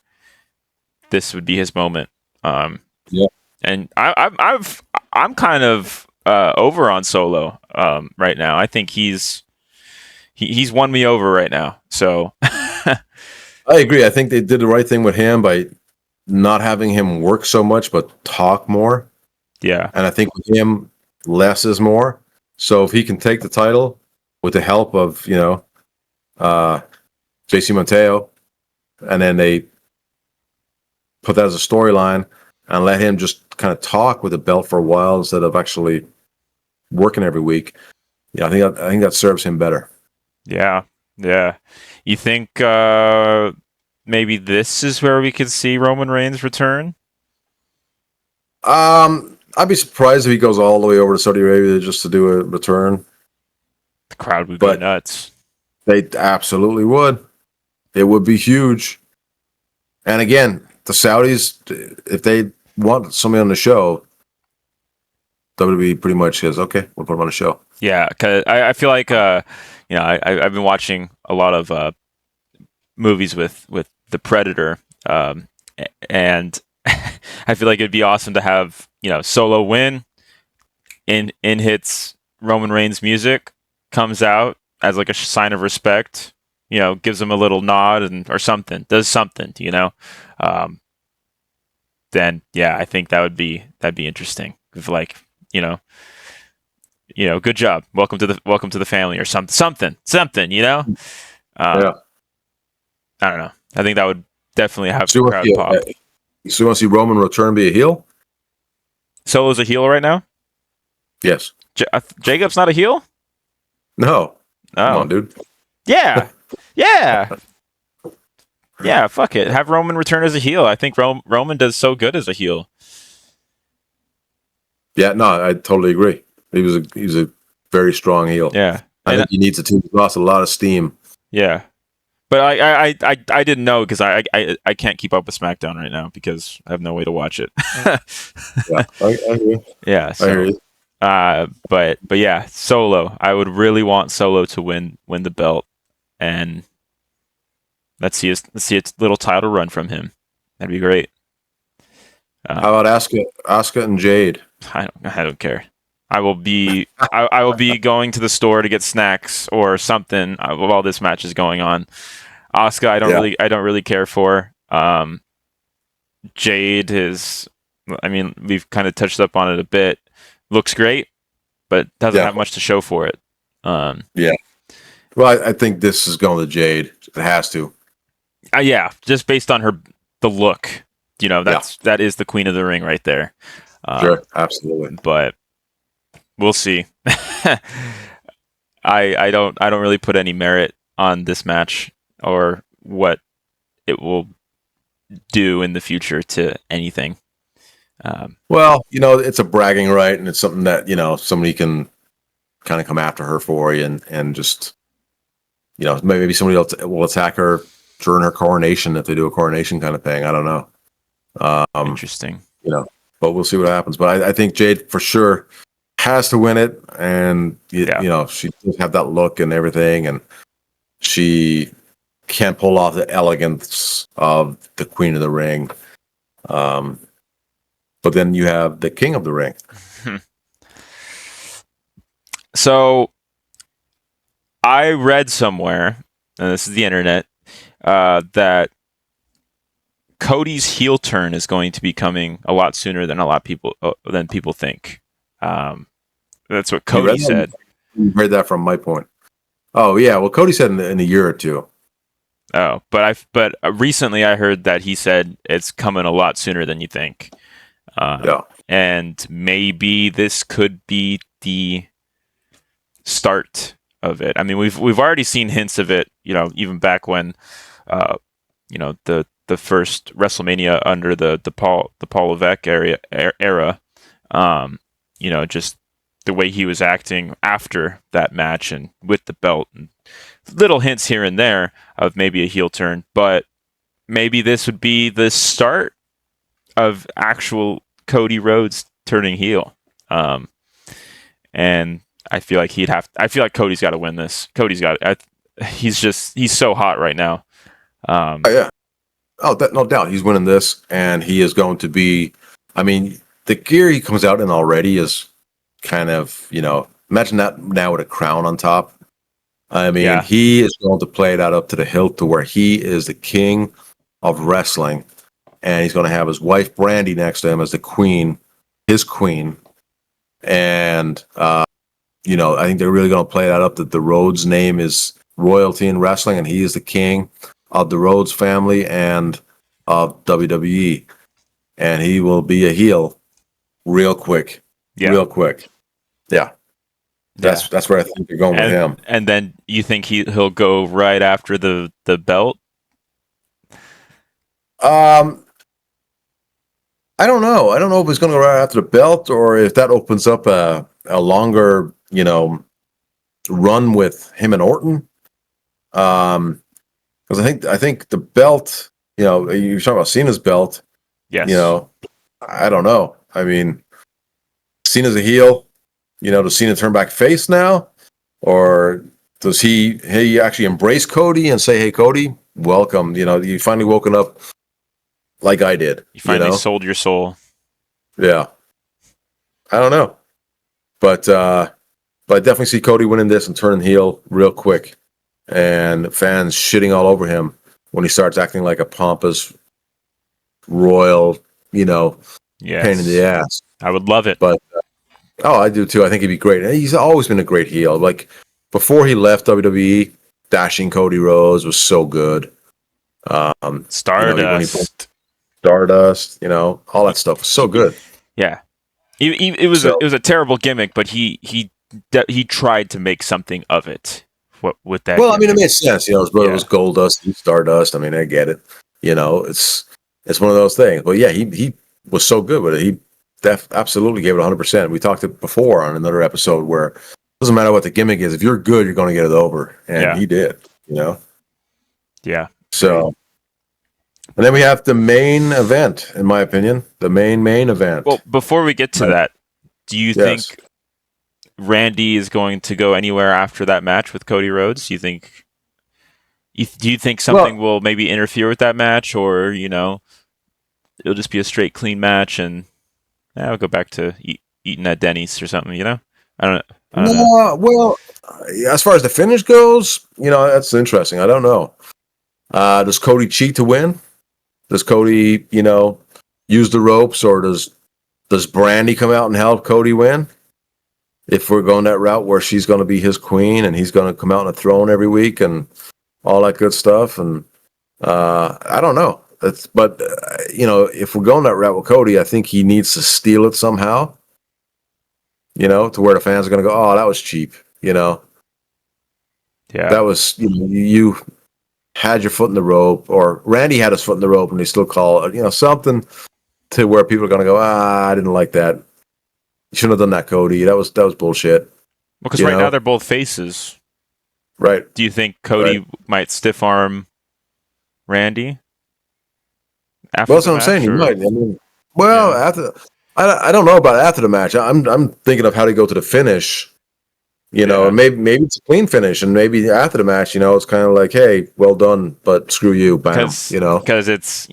this would be his moment. And I'm kind of over on Solo right now. I think he's won me over right now. So I agree. I think they did the right thing with him by not having him work so much, but talk more. Yeah, and I think with him, less is more. So if he can take the title with the help of JC Monteo, and then they put that as a storyline and let him just kind of talk with the belt for a while instead of actually working every week. I think that serves him better. Yeah. You think maybe this is where we could see Roman Reigns return? I'd be surprised if he goes all the way over to Saudi Arabia just to do a return. The crowd would go nuts. They absolutely would. It would be huge. And again, the Saudis, if they want somebody on the show, WWE pretty much says, okay, we'll put him on the show. Yeah, because I feel like, I've been watching a lot of movies with the Predator, and I feel like it'd be awesome to have, Solo win, in hits Roman Reigns music, comes out as like a sign of respect, gives him a little nod or something, does something, then I think that'd be interesting. If good job, welcome to the family or something, Yeah. I don't know. I think that would definitely have the crowd pop. So you want to see Roman return and be a heel? Solo's a heel right now? Yes. Jacob's not a heel? No. Oh. Come on, dude. Yeah. Fuck it. Have Roman return as a heel. I think Roman does so good as a heel. Yeah, no, I totally agree. He was a very strong heel. Yeah. I think he needs a team. He's lost a lot of steam. Yeah. But I didn't know because I can't keep up with SmackDown right now because I have no way to watch it. Yeah, I hear you. Yeah. So, I hear you. But yeah, Solo. I would really want Solo to win the belt, and let's see a little title run from him. That'd be great. How about Asuka and Jade? I don't care. I will be I will be going to the store to get snacks or something while this match is going on. Asuka, I don't really care for. Jade is, we've kind of touched up on it a bit. Looks great, but doesn't have much to show for it. Yeah. Well, I think this is going to Jade. It has to. Just based on the look. That is the queen of the ring right there. Sure, absolutely. But we'll see. I don't really put any merit on this match or what it will do in the future to anything. Well, it's a bragging right, and it's something that somebody can kind of come after her for you, and just maybe somebody else will attack her during her coronation if they do a coronation kind of thing. I don't know. Interesting. But we'll see what happens. But I think Jade for sure has to win it, and she does have that look and everything, and she can pull off the elegance of the Queen of the Ring. But then you have the King of the Ring. So I read somewhere, and this is the internet, that Cody's heel turn is going to be coming a lot sooner than than people think. That's what Cody said. You heard that from my point. Oh yeah, well Cody said in a year or two. Oh, but recently I heard that he said it's coming a lot sooner than you think. Yeah. And maybe this could be the start of it. I mean, we've already seen hints of it, even back when, the first WrestleMania under the Paul Levesque era. Just the way he was acting after that match and with the belt, and little hints here and there of maybe a heel turn, but maybe this would be the start of actual Cody Rhodes turning heel. And I feel like Cody's got to win this. He's so hot right now. Oh, yeah. Oh, no doubt. He's winning this, and he is going to be. I mean, the gear he comes out in already is kind of, imagine that now with a crown on top. I mean, He is going to play that up to the hilt to where he is the king of wrestling, and he's going to have his wife Brandy next to him as the queen, his queen, and I think they're really going to play that up that the Rhodes name is royalty in wrestling, and he is the king of the Rhodes family and of WWE, and he will be a heel real quick. Yeah. That's where I think you're going with him. And then you think he'll go right after the belt? I don't know. I don't know if he's going to go right after the belt or if that opens up a longer, run with him and Orton. Because I think the belt, you're talking about Cena's belt. Yes. I don't know. I mean, Cena's a heel. Does Cena turn back face now? Or does he actually embrace Cody and say, hey, Cody, welcome. You finally woken up like I did. You finally sold your soul. Yeah. I don't know. But I definitely see Cody winning this and turning heel real quick. And fans shitting all over him when he starts acting like a pompous, royal, pain in the ass. I would love it. But I do too. I think he'd be great. He's always been a great heel. Like before he left WWE, dashing Cody Rhodes was so good. Stardust, all that stuff was so good. Yeah, it was a terrible gimmick, but he tried to make something of it. With that? Well, I mean, it made sense. His brother was Goldust, he's Stardust. I mean, I get it. It's one of those things. But yeah, he was so good with it. He absolutely gave it 100%. We talked it before on another episode where it doesn't matter what the gimmick is. If you're good, you're going to get it over, and he did. Yeah. So, and then we have the main event. In my opinion, the main event. Well, before we get to that, do you think Randy is going to go anywhere after that match with Cody Rhodes? Do you think something will maybe interfere with that match, or it'll just be a straight clean match and I'll go back to eating at Denny's or something? I don't know. Well, as far as the finish goes, that's interesting. I don't know. Does Cody cheat to win? Does Cody, use the ropes, or does Brandy come out and help Cody win? If we're going that route where she's going to be his queen and he's going to come out on a throne every week and all that good stuff. And I don't know. If we're going that route with Cody, I think he needs to steal it somehow, to where the fans are going to go, oh, that was cheap, Yeah. That was, you had your foot in the rope, or Randy had his foot in the rope and they still call it, something to where people are going to go, I didn't like that. You shouldn't have done that, Cody. That was bullshit. Well, because right now they're both faces. Right. Do you think Cody might stiff arm Randy? Well, that's what I'm saying. He might. I mean, after I don't know about after the match. I'm thinking of how to go to the finish. And maybe it's a clean finish, and maybe after the match, it's kind of like, hey, well done, but screw you, bam. Because it's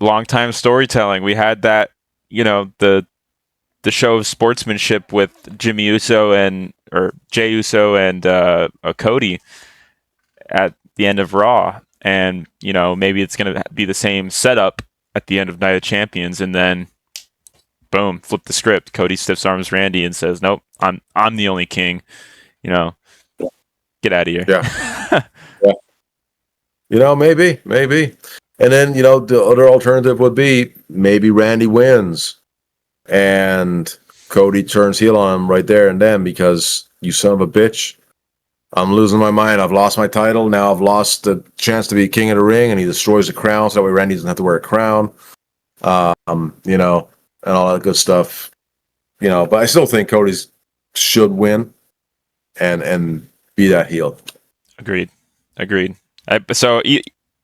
long time storytelling. We had that, the show of sportsmanship with Jey Uso and Cody at the end of Raw, and maybe it's going to be the same setup at the end of Night of Champions, and then boom, flip the script. Cody stiffs arms Randy and says, "Nope, I'm the only king." Get out of here. Yeah. Yeah. Maybe. And then, the other alternative would be maybe Randy wins and Cody turns heel on him right there and then because you son of a bitch, I'm losing my mind. I've lost my title. Now I've lost the chance to be king of the ring, and he destroys the crown so that way Randy doesn't have to wear a crown. And all that good stuff. But I still think Cody's should win and be that heel. Agreed. So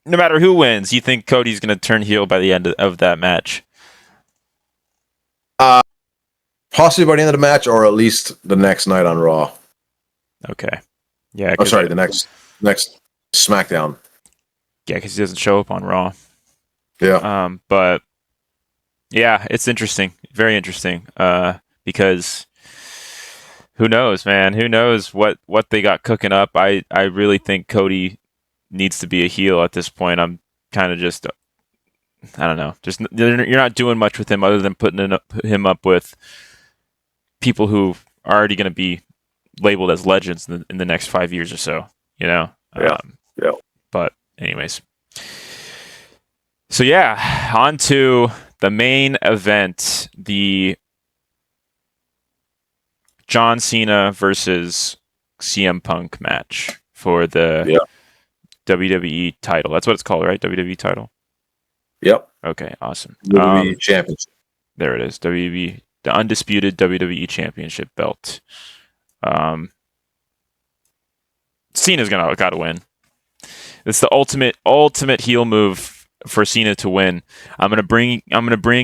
no matter who wins, you think Cody's going to turn heel by the end of that match? Possibly by the end of the match, or at least the next night on Raw. Okay. Yeah. The next SmackDown. Yeah, because he doesn't show up on Raw. Yeah. But yeah, it's interesting. Very interesting. Because who knows, man? Who knows what they got cooking up? I really think Cody needs to be a heel at this point. I'm kind of just, I don't know. Just you're not doing much with him other than putting him up with people who are already going to be labeled as legends in the next 5 years or so. Yeah. But anyways, so yeah, on to the main event, the John Cena versus CM Punk match for the WWE title. That's what it's called, right? WWE title? Yep. Okay, awesome. WWE Championship. There it is. WWE, the undisputed WWE Championship belt. Cena's got to win. It's the ultimate heel move for Cena to win. I'm gonna bring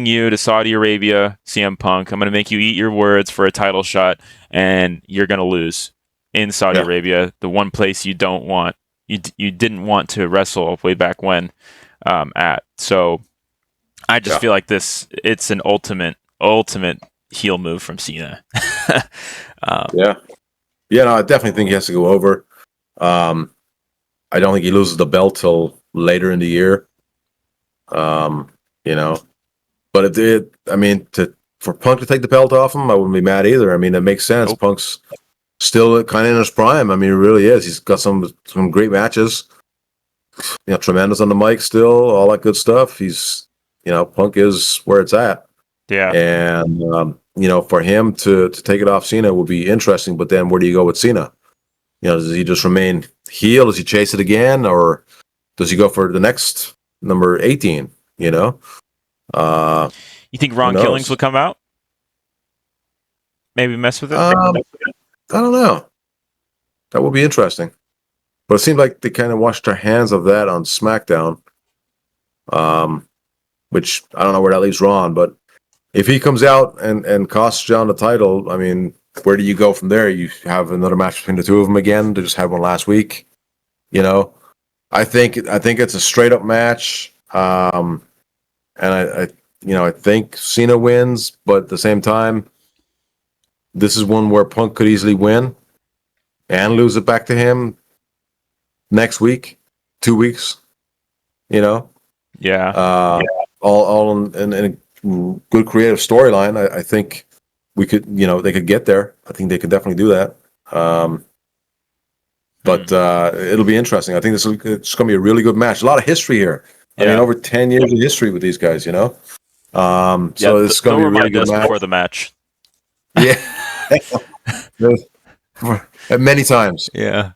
you to Saudi Arabia, CM Punk. I'm gonna make you eat your words for a title shot, and you're gonna lose in Saudi Arabia, the one place you didn't want to wrestle way back when at. So I just feel like it's an ultimate heel move from Cena. No, I definitely think he has to go over. I don't think he loses the belt till later in the year. But for Punk to take the belt off him, I wouldn't be mad either. I mean, it makes sense. Nope. Punk's still kind of in his prime. I mean, he really is. He's got some great matches. Tremendous on the mic still, all that good stuff. He's, Punk is where it's at. Yeah. And, for him to take it off Cena would be interesting. But then where do you go with Cena? Does he just remain heel? Does he chase it again? Or does he go for the next number 18? You think Ron Killings will come out? Maybe mess with it? I don't know. That would be interesting. But it seemed like they kind of washed their hands of that on SmackDown. Which I don't know where that leaves Ron, but if he comes out and costs John the title, I mean, where do you go from there? You have another match between the two of them again. They just had one last week. I think it's a straight up match. And I think Cena wins, but at the same time, this is one where Punk could easily win and lose it back to him next week, 2 weeks. All in a good creative storyline. I think we could, they could get there. I think they could definitely do that. But it'll be interesting. I think it's going to be a really good match. A lot of history here. I mean, over 10 years of history with these guys, So it's going to be a really good match. Before the match. Yeah. Many times. Yeah.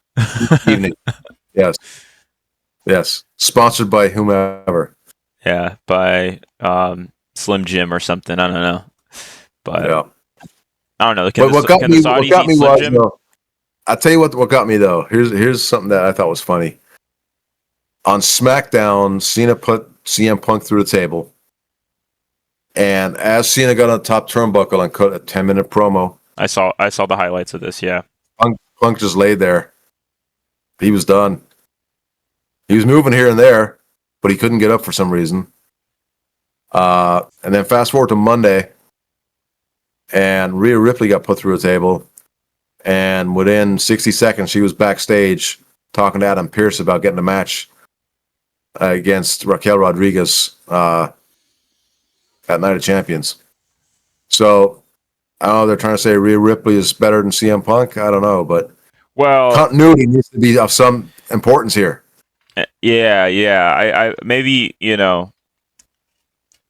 Evening. Yes. Sponsored by whomever. Yeah, by Slim Jim or something. I don't know. But I don't know. Can the Saudis eat Slim Jim? I'll tell you what got me though. Here's something that I thought was funny. On SmackDown, Cena put CM Punk through the table. And as Cena got on the top turnbuckle and cut a 10-minute promo. I saw the highlights of this, yeah. Punk just laid there. He was done. He was moving here and there, but he couldn't get up for some reason. And then fast forward to Monday, and Rhea Ripley got put through a table. And within 60 seconds, she was backstage talking to Adam Pearce about getting a match against Raquel Rodriguez at Night of Champions. So, I don't know, they're trying to say Rhea Ripley is better than CM Punk. I don't know, but Well, continuity needs to be of some importance here. yeah. I maybe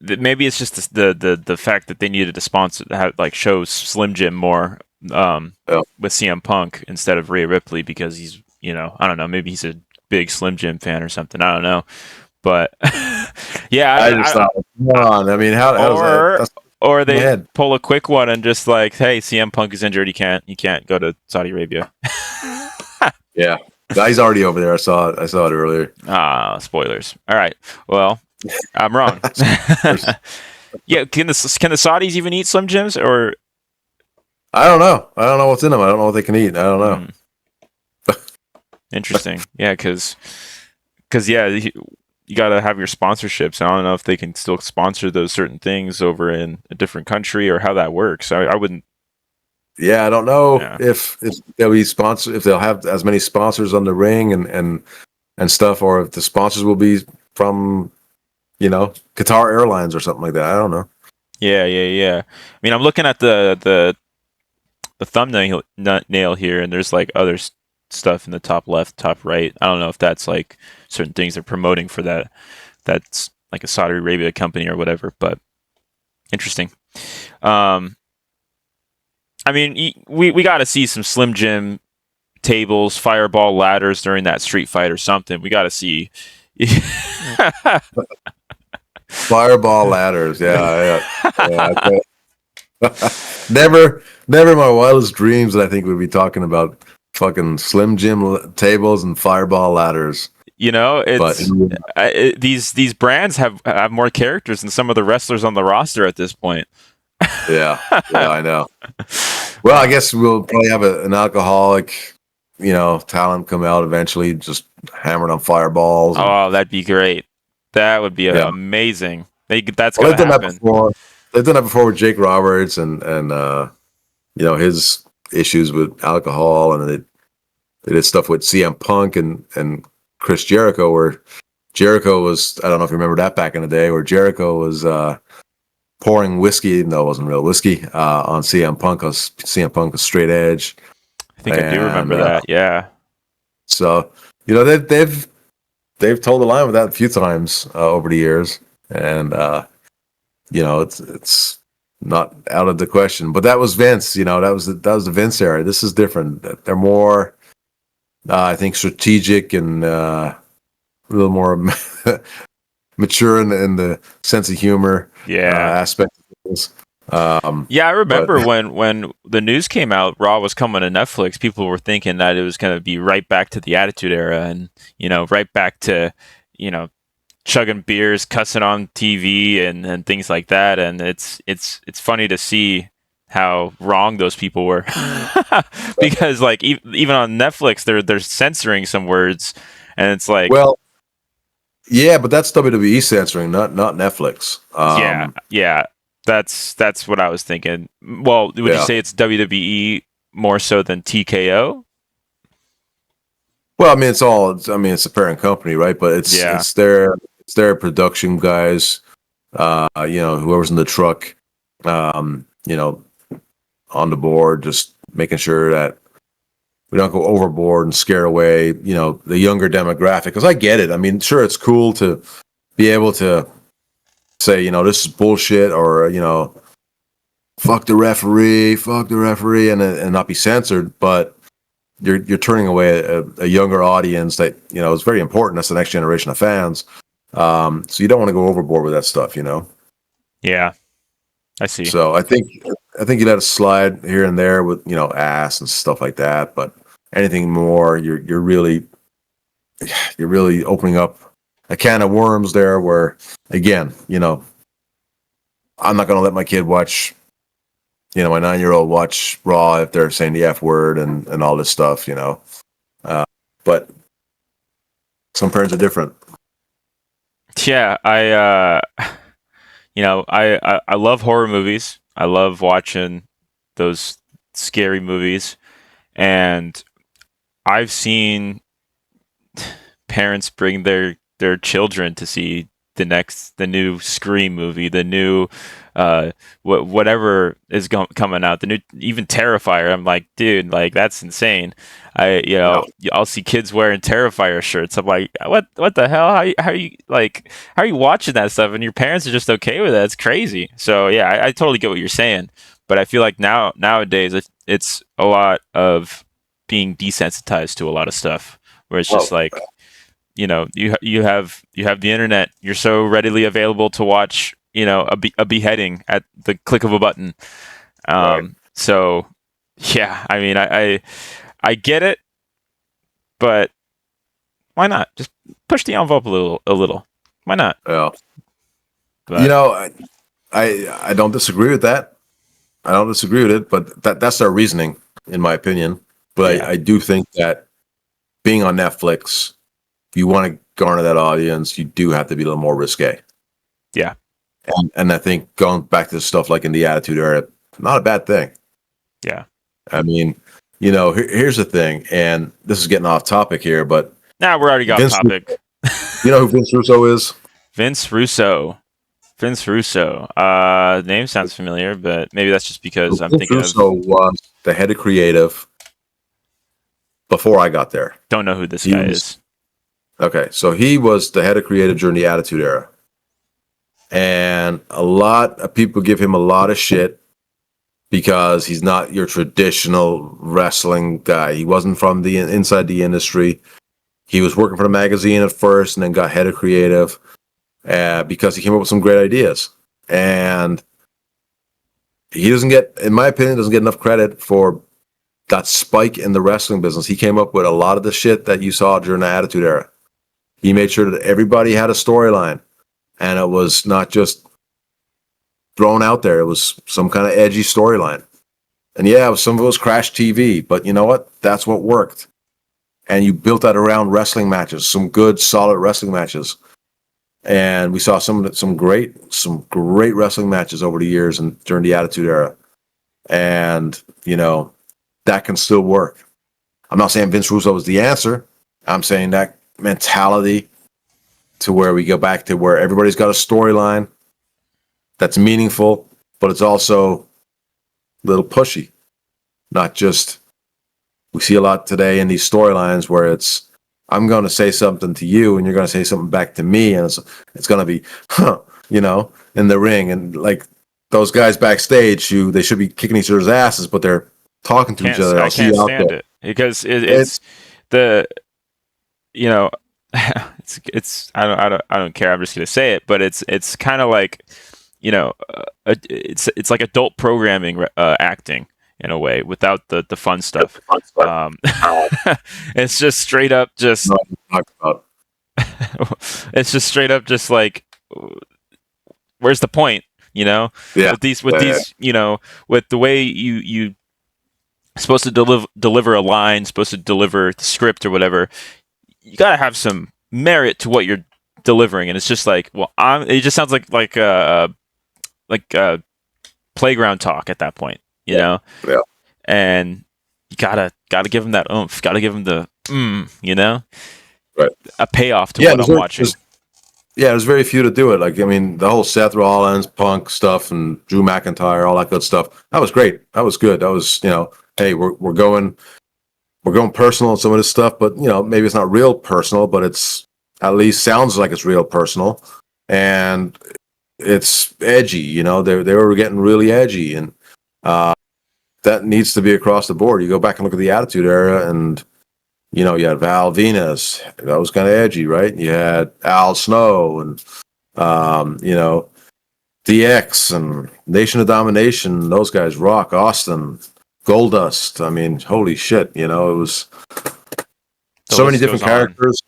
maybe it's just the fact that they needed to sponsor show Slim Jim more with CM Punk instead of Rhea Ripley because he's I don't know, maybe he's a big Slim Jim fan or something, I don't know, but yeah, I just thought, come on, I mean, how does that? Or they pull a quick one and just like, hey, CM Punk is injured, he can't go to Saudi Arabia. Yeah, he's already over there. I saw it earlier. Spoilers. All right, well, I'm wrong. Yeah, can the Saudis even eat Slim Jims, or I don't know what's in them. I don't know what they can eat. I don't know. Interesting. Yeah, because yeah, you got to have your sponsorships. I don't know if they can still sponsor those certain things over in a different country or how that works. I wouldn't. Yeah, I don't know if they'll be sponsored, if they'll have as many sponsors on the ring and stuff, or if the sponsors will be from Qatar Airlines or something like that. I don't know. Yeah. I mean, I'm looking at the thumbnail here, and there's like other stuff in the top left, top right. I don't know if that's like certain things they're promoting for that. That's like a Saudi Arabia company or whatever, but interesting. I mean, we got to see some Slim Jim tables, fireball ladders during that street fight or something. We got to see. Fireball ladders, yeah. Never in my wildest dreams that I think we'd be talking about fucking Slim Jim tables and fireball ladders. These brands have more characters than some of the wrestlers on the roster at this point. Yeah, I know. Well, I guess we'll probably have an alcoholic, talent come out eventually, just hammered on fireballs. Oh, that'd be great. That would be amazing. That's gonna happen. They've done that before with Jake Roberts and his issues with alcohol, and they did stuff with CM Punk and Chris Jericho, where Jericho was, I don't know if you remember that back in the day, where Jericho was pouring whiskey. No, it wasn't real whiskey on CM Punk. Because CM Punk was straight edge. I think I do remember that. Yeah. So they've told the line with that a few times over the years, and it's not out of the question. But that was Vince. That was the Vince era. This is different. They're more, I think, strategic and a little more mature in the sense of humor aspect of things. I remember when the news came out, Raw was coming to Netflix, people were thinking that it was going to be right back to the Attitude Era and, right back to, chugging beers, cussing on TV and things like that. And it's funny to see how wrong those people were because like even on Netflix, they're censoring some words and it's like, well, yeah, but that's WWE censoring, not Netflix. Yeah. That's what I was thinking. Well, would you say it's WWE more so than TKO? Well, I mean, it's a parent company, right? But it's their production guys, whoever's in the truck, on the board, just making sure that we don't go overboard and scare away, the younger demographic. Because I get it. I mean, sure, it's cool to be able to say, this is bullshit, or fuck the referee, and not be censored. But you're turning away a younger audience that is very important. That's the next generation of fans. So you don't want to go overboard with that stuff, Yeah, I see. So I think you let it slide here and there with ass and stuff like that. But anything more, you're really opening up a can of worms there. Where again, I'm not going to let my kid watch, my 9-year-old watch Raw if they're saying the F word and all this stuff, but some parents are different. Yeah, I love horror movies. I love watching those scary movies, and I've seen parents bring their children to see the new Scream movie, the new whatever is coming out, the new even Terrifier. I'm like, dude, like that's insane. I'll see kids wearing Terrifier shirts. I'm like, what the hell? How are you watching that stuff and your parents are just okay with it? It's crazy. So yeah, I totally get what you're saying, but I feel like nowadays it's a lot of being desensitized to a lot of stuff where it's just like, you know, you have the internet. You're so readily available to watch, you know, a beheading at the click of a button. So yeah, I mean, I get it, but why not just push the envelope a little? Why not? Yeah. But, You know, I don't disagree with that. I don't disagree with it, but that's their reasoning, in my opinion. But Yeah. I do think that being on Netflix, if you want to garner that audience, you do have to be a little more risque. Yeah. And I think going back to stuff like in the Attitude Era, not a bad thing. Yeah. I mean, you know, here's the thing, and this is getting off topic here, but Now we're already got topic. You know who Vince Russo is? Vince Russo. Name sounds familiar, but maybe that's just because I'm Vince thinking Russo of. was the head of creative before I got there. Don't know who this guy is. Okay, so he was the head of creative during the Attitude Era. And a lot of people give him a lot of shit because he's not your traditional wrestling guy. He wasn't from the inside the industry. He was working for the magazine at first and then got head of creative because he came up with some great ideas. And he doesn't get, in my opinion, doesn't get enough credit for that spike in the wrestling business. He came up with a lot of the shit that you saw during the Attitude Era. He made sure that everybody had a storyline, and it was not just thrown out there. It was some kind of edgy storyline. And yeah, some of it was crash TV, but you know what? That's what worked. And you built that around wrestling matches, some good, solid wrestling matches. And we saw some great wrestling matches over the years and during the Attitude Era. And, you know, that can still work. I'm not saying Vince Russo is the answer. I'm saying that mentality to where we go back to where everybody's got a storyline that's meaningful, but it's also a little pushy. Not just, we see a lot today in these storylines where it's, I'm going to say something to you and you're going to say something back to me, and it's going to be, you know, in the ring. And like those guys backstage, they should be kicking each other's asses, but they're talking to each other. I can't stand it because it's the, you know, it's I don't care. I'm just gonna say it, but it's kind of like, you know, it's like adult programming acting in a way without the fun stuff. It's just straight up just. It's just straight up just like, where's the point? You know, yeah. With these, you know, with the way you supposed to deliver a line, supposed to deliver the script or whatever. You gotta have some merit to what you're delivering, and it's just like, well, it just sounds like playground talk at that point, you know. Yeah. And you gotta give them that oomph. Gotta give them the you know, right, a payoff to what I'm watching. There's very few to do it. Like, I mean, the whole Seth Rollins, Punk stuff, and Drew McIntyre, all that good stuff. That was great. That was good. That was, you know, hey, we're going personal on some of this stuff, but you know, maybe it's not real personal, but it's at least sounds like it's real personal, and it's edgy. You know, they were getting really edgy, and that needs to be across the board. You go back and look at the Attitude Era, and you know, you had Val Venus, that was kind of edgy, right? You had Al Snow, and you know, DX and Nation of Domination. Those guys, Rock, Austin, Goldust. I mean, holy shit! You know, it was so many different characters,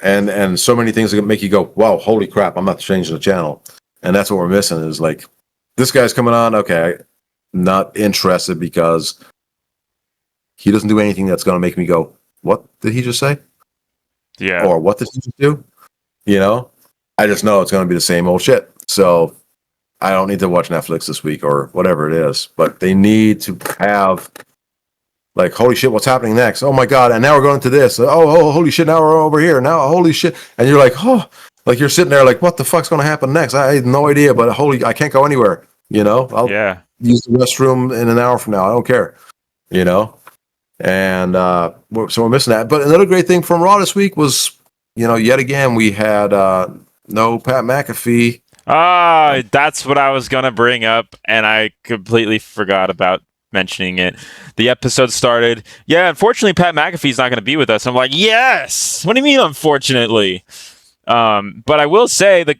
and so many things that make you go, "Wow, holy crap! I'm not changing the channel." And that's what we're missing. Is like, this guy's coming on. Okay, not interested because he doesn't do anything that's going to make me go, "What did he just say?" Yeah. Or what did he just do? You know, I just know it's going to be the same old shit. So I don't need to watch Netflix this week or whatever it is, but they need to have like, holy shit, what's happening next? Oh my God. And now we're going to this. Oh, holy shit. Now we're over here. Now, holy shit. And you're like, oh, like you're sitting there like, what the fuck's going to happen next? I had no idea, but I can't go anywhere. I'll use the restroom in an hour from now. I don't care. And so we're missing that. But another great thing from Raw this week was, yet again we had no Pat McAfee. That's what I was gonna bring up, and I completely forgot about mentioning it. The episode started. Yeah, unfortunately, Pat McAfee's not going to be with us. I'm like, yes. What do you mean, unfortunately? But I will say that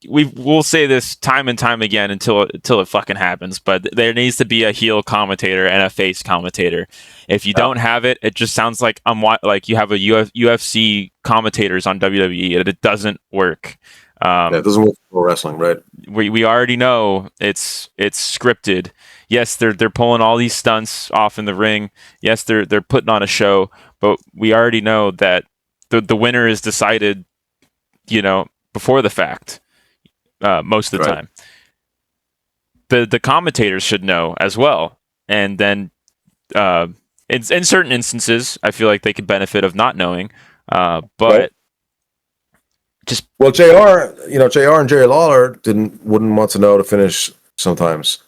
we'll say this time and time again until it fucking happens. But there needs to be a heel commentator and a face commentator. If you don't have it, it just sounds like you have a UFC commentators on WWE, and it doesn't work. It doesn't work for wrestling, right? We already know it's scripted. Yes, they're pulling all these stunts off in the ring. Yes, they're putting on a show, but we already know that the winner is decided, before the fact, most of the time. The commentators should know as well, and then in certain instances, I feel like they could benefit of not knowing, but. Right. JR and Jerry Lawler wouldn't want to know to finish sometimes.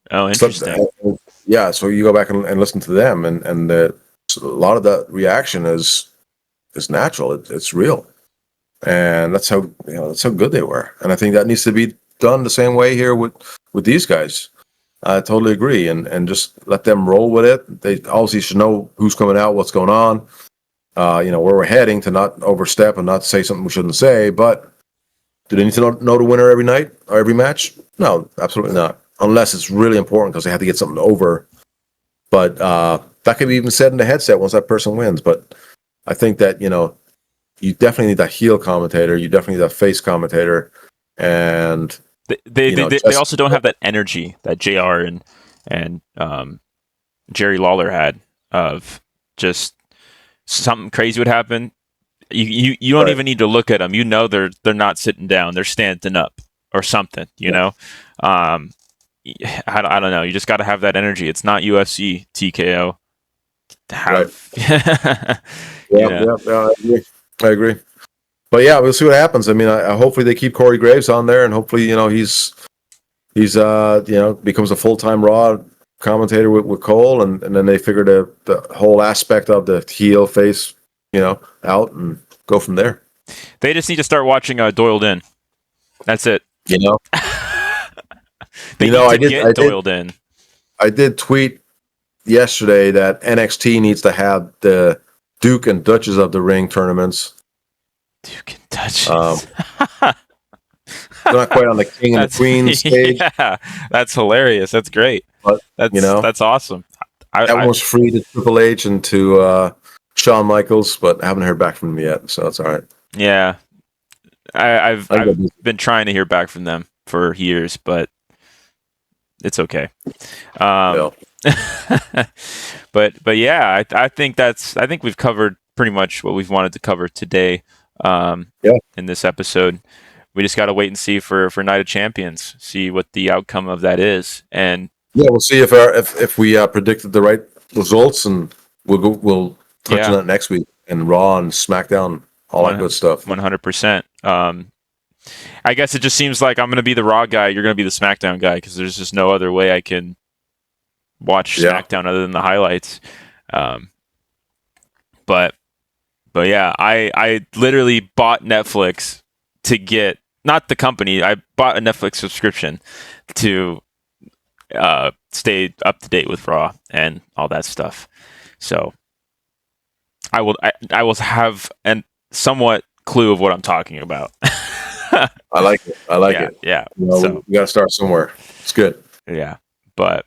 Oh, interesting. Yeah, so you go back and listen to them, and a lot of that reaction is natural. It's real, and that's how good they were. And I think that needs to be done the same way here with these guys. I totally agree, and just let them roll with it. They obviously should know who's coming out, what's going on. Where we're heading, to not overstep and not say something we shouldn't say. But do they need to know the winner every night or every match? No, absolutely not. Unless it's really important because they have to get something over. But that can be even said in the headset once that person wins. But I think that, you definitely need that heel commentator. You definitely need that face commentator. And they also don't have that energy that JR and Jerry Lawler had of just something crazy would happen. You don't even need to look at them. They're not sitting down. They're standing up or something. I don't know. You just got to have that energy. It's not UFC TKO. I agree. But yeah, we'll see what happens. I mean, hopefully they keep Corey Graves on there, and hopefully he's becomes a full-time Raw commentator with Cole, and then they figure the whole aspect of the heel face out and go from there. They just need to start watching Doyledin. That's it. Doyledin. I did tweet yesterday that NXT needs to have the Duke and Duchess of the Ring tournaments. Duke and Duchess. They're not quite on the King and the Queen stage. Yeah, that's hilarious. That's great. But that's awesome. That was free to Triple H and to Shawn Michaels, but I haven't heard back from them yet, so it's all right. Yeah, I've been trying to hear back from them for years, but it's okay. But yeah, I think we've covered pretty much what we've wanted to cover today. In this episode, we just got to wait and see for Night of Champions, see what the outcome of that is, and we'll see if we predicted the right results, and we'll touch on that next week and Raw and SmackDown, all that good stuff. 100%. I guess it just seems like I'm going to be the Raw guy, you're going to be the SmackDown guy, because there's just no other way I can watch SmackDown other than the highlights. But yeah, I literally bought Netflix to get, not the company, I bought a Netflix subscription to stay up to date with Raw and all that stuff. So I will have a somewhat clue of what I'm talking about. I like it. Yeah. So we got to start somewhere. It's good. Yeah. But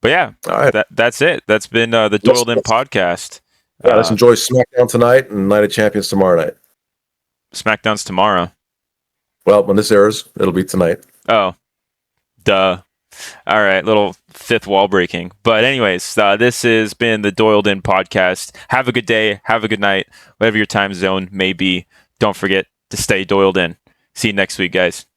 yeah, all right. That's it. That's been the Doyle'dIn podcast. Yeah, let's enjoy SmackDown tonight and Night of Champions tomorrow night. SmackDown's tomorrow. Well, when this airs, it'll be tonight. Oh, duh. All right, little fifth wall breaking. But anyways, this has been the Doyle'dIn podcast. Have a good day. Have a good night. Whatever your time zone may be. Don't forget to stay Doyledin. See you next week, guys.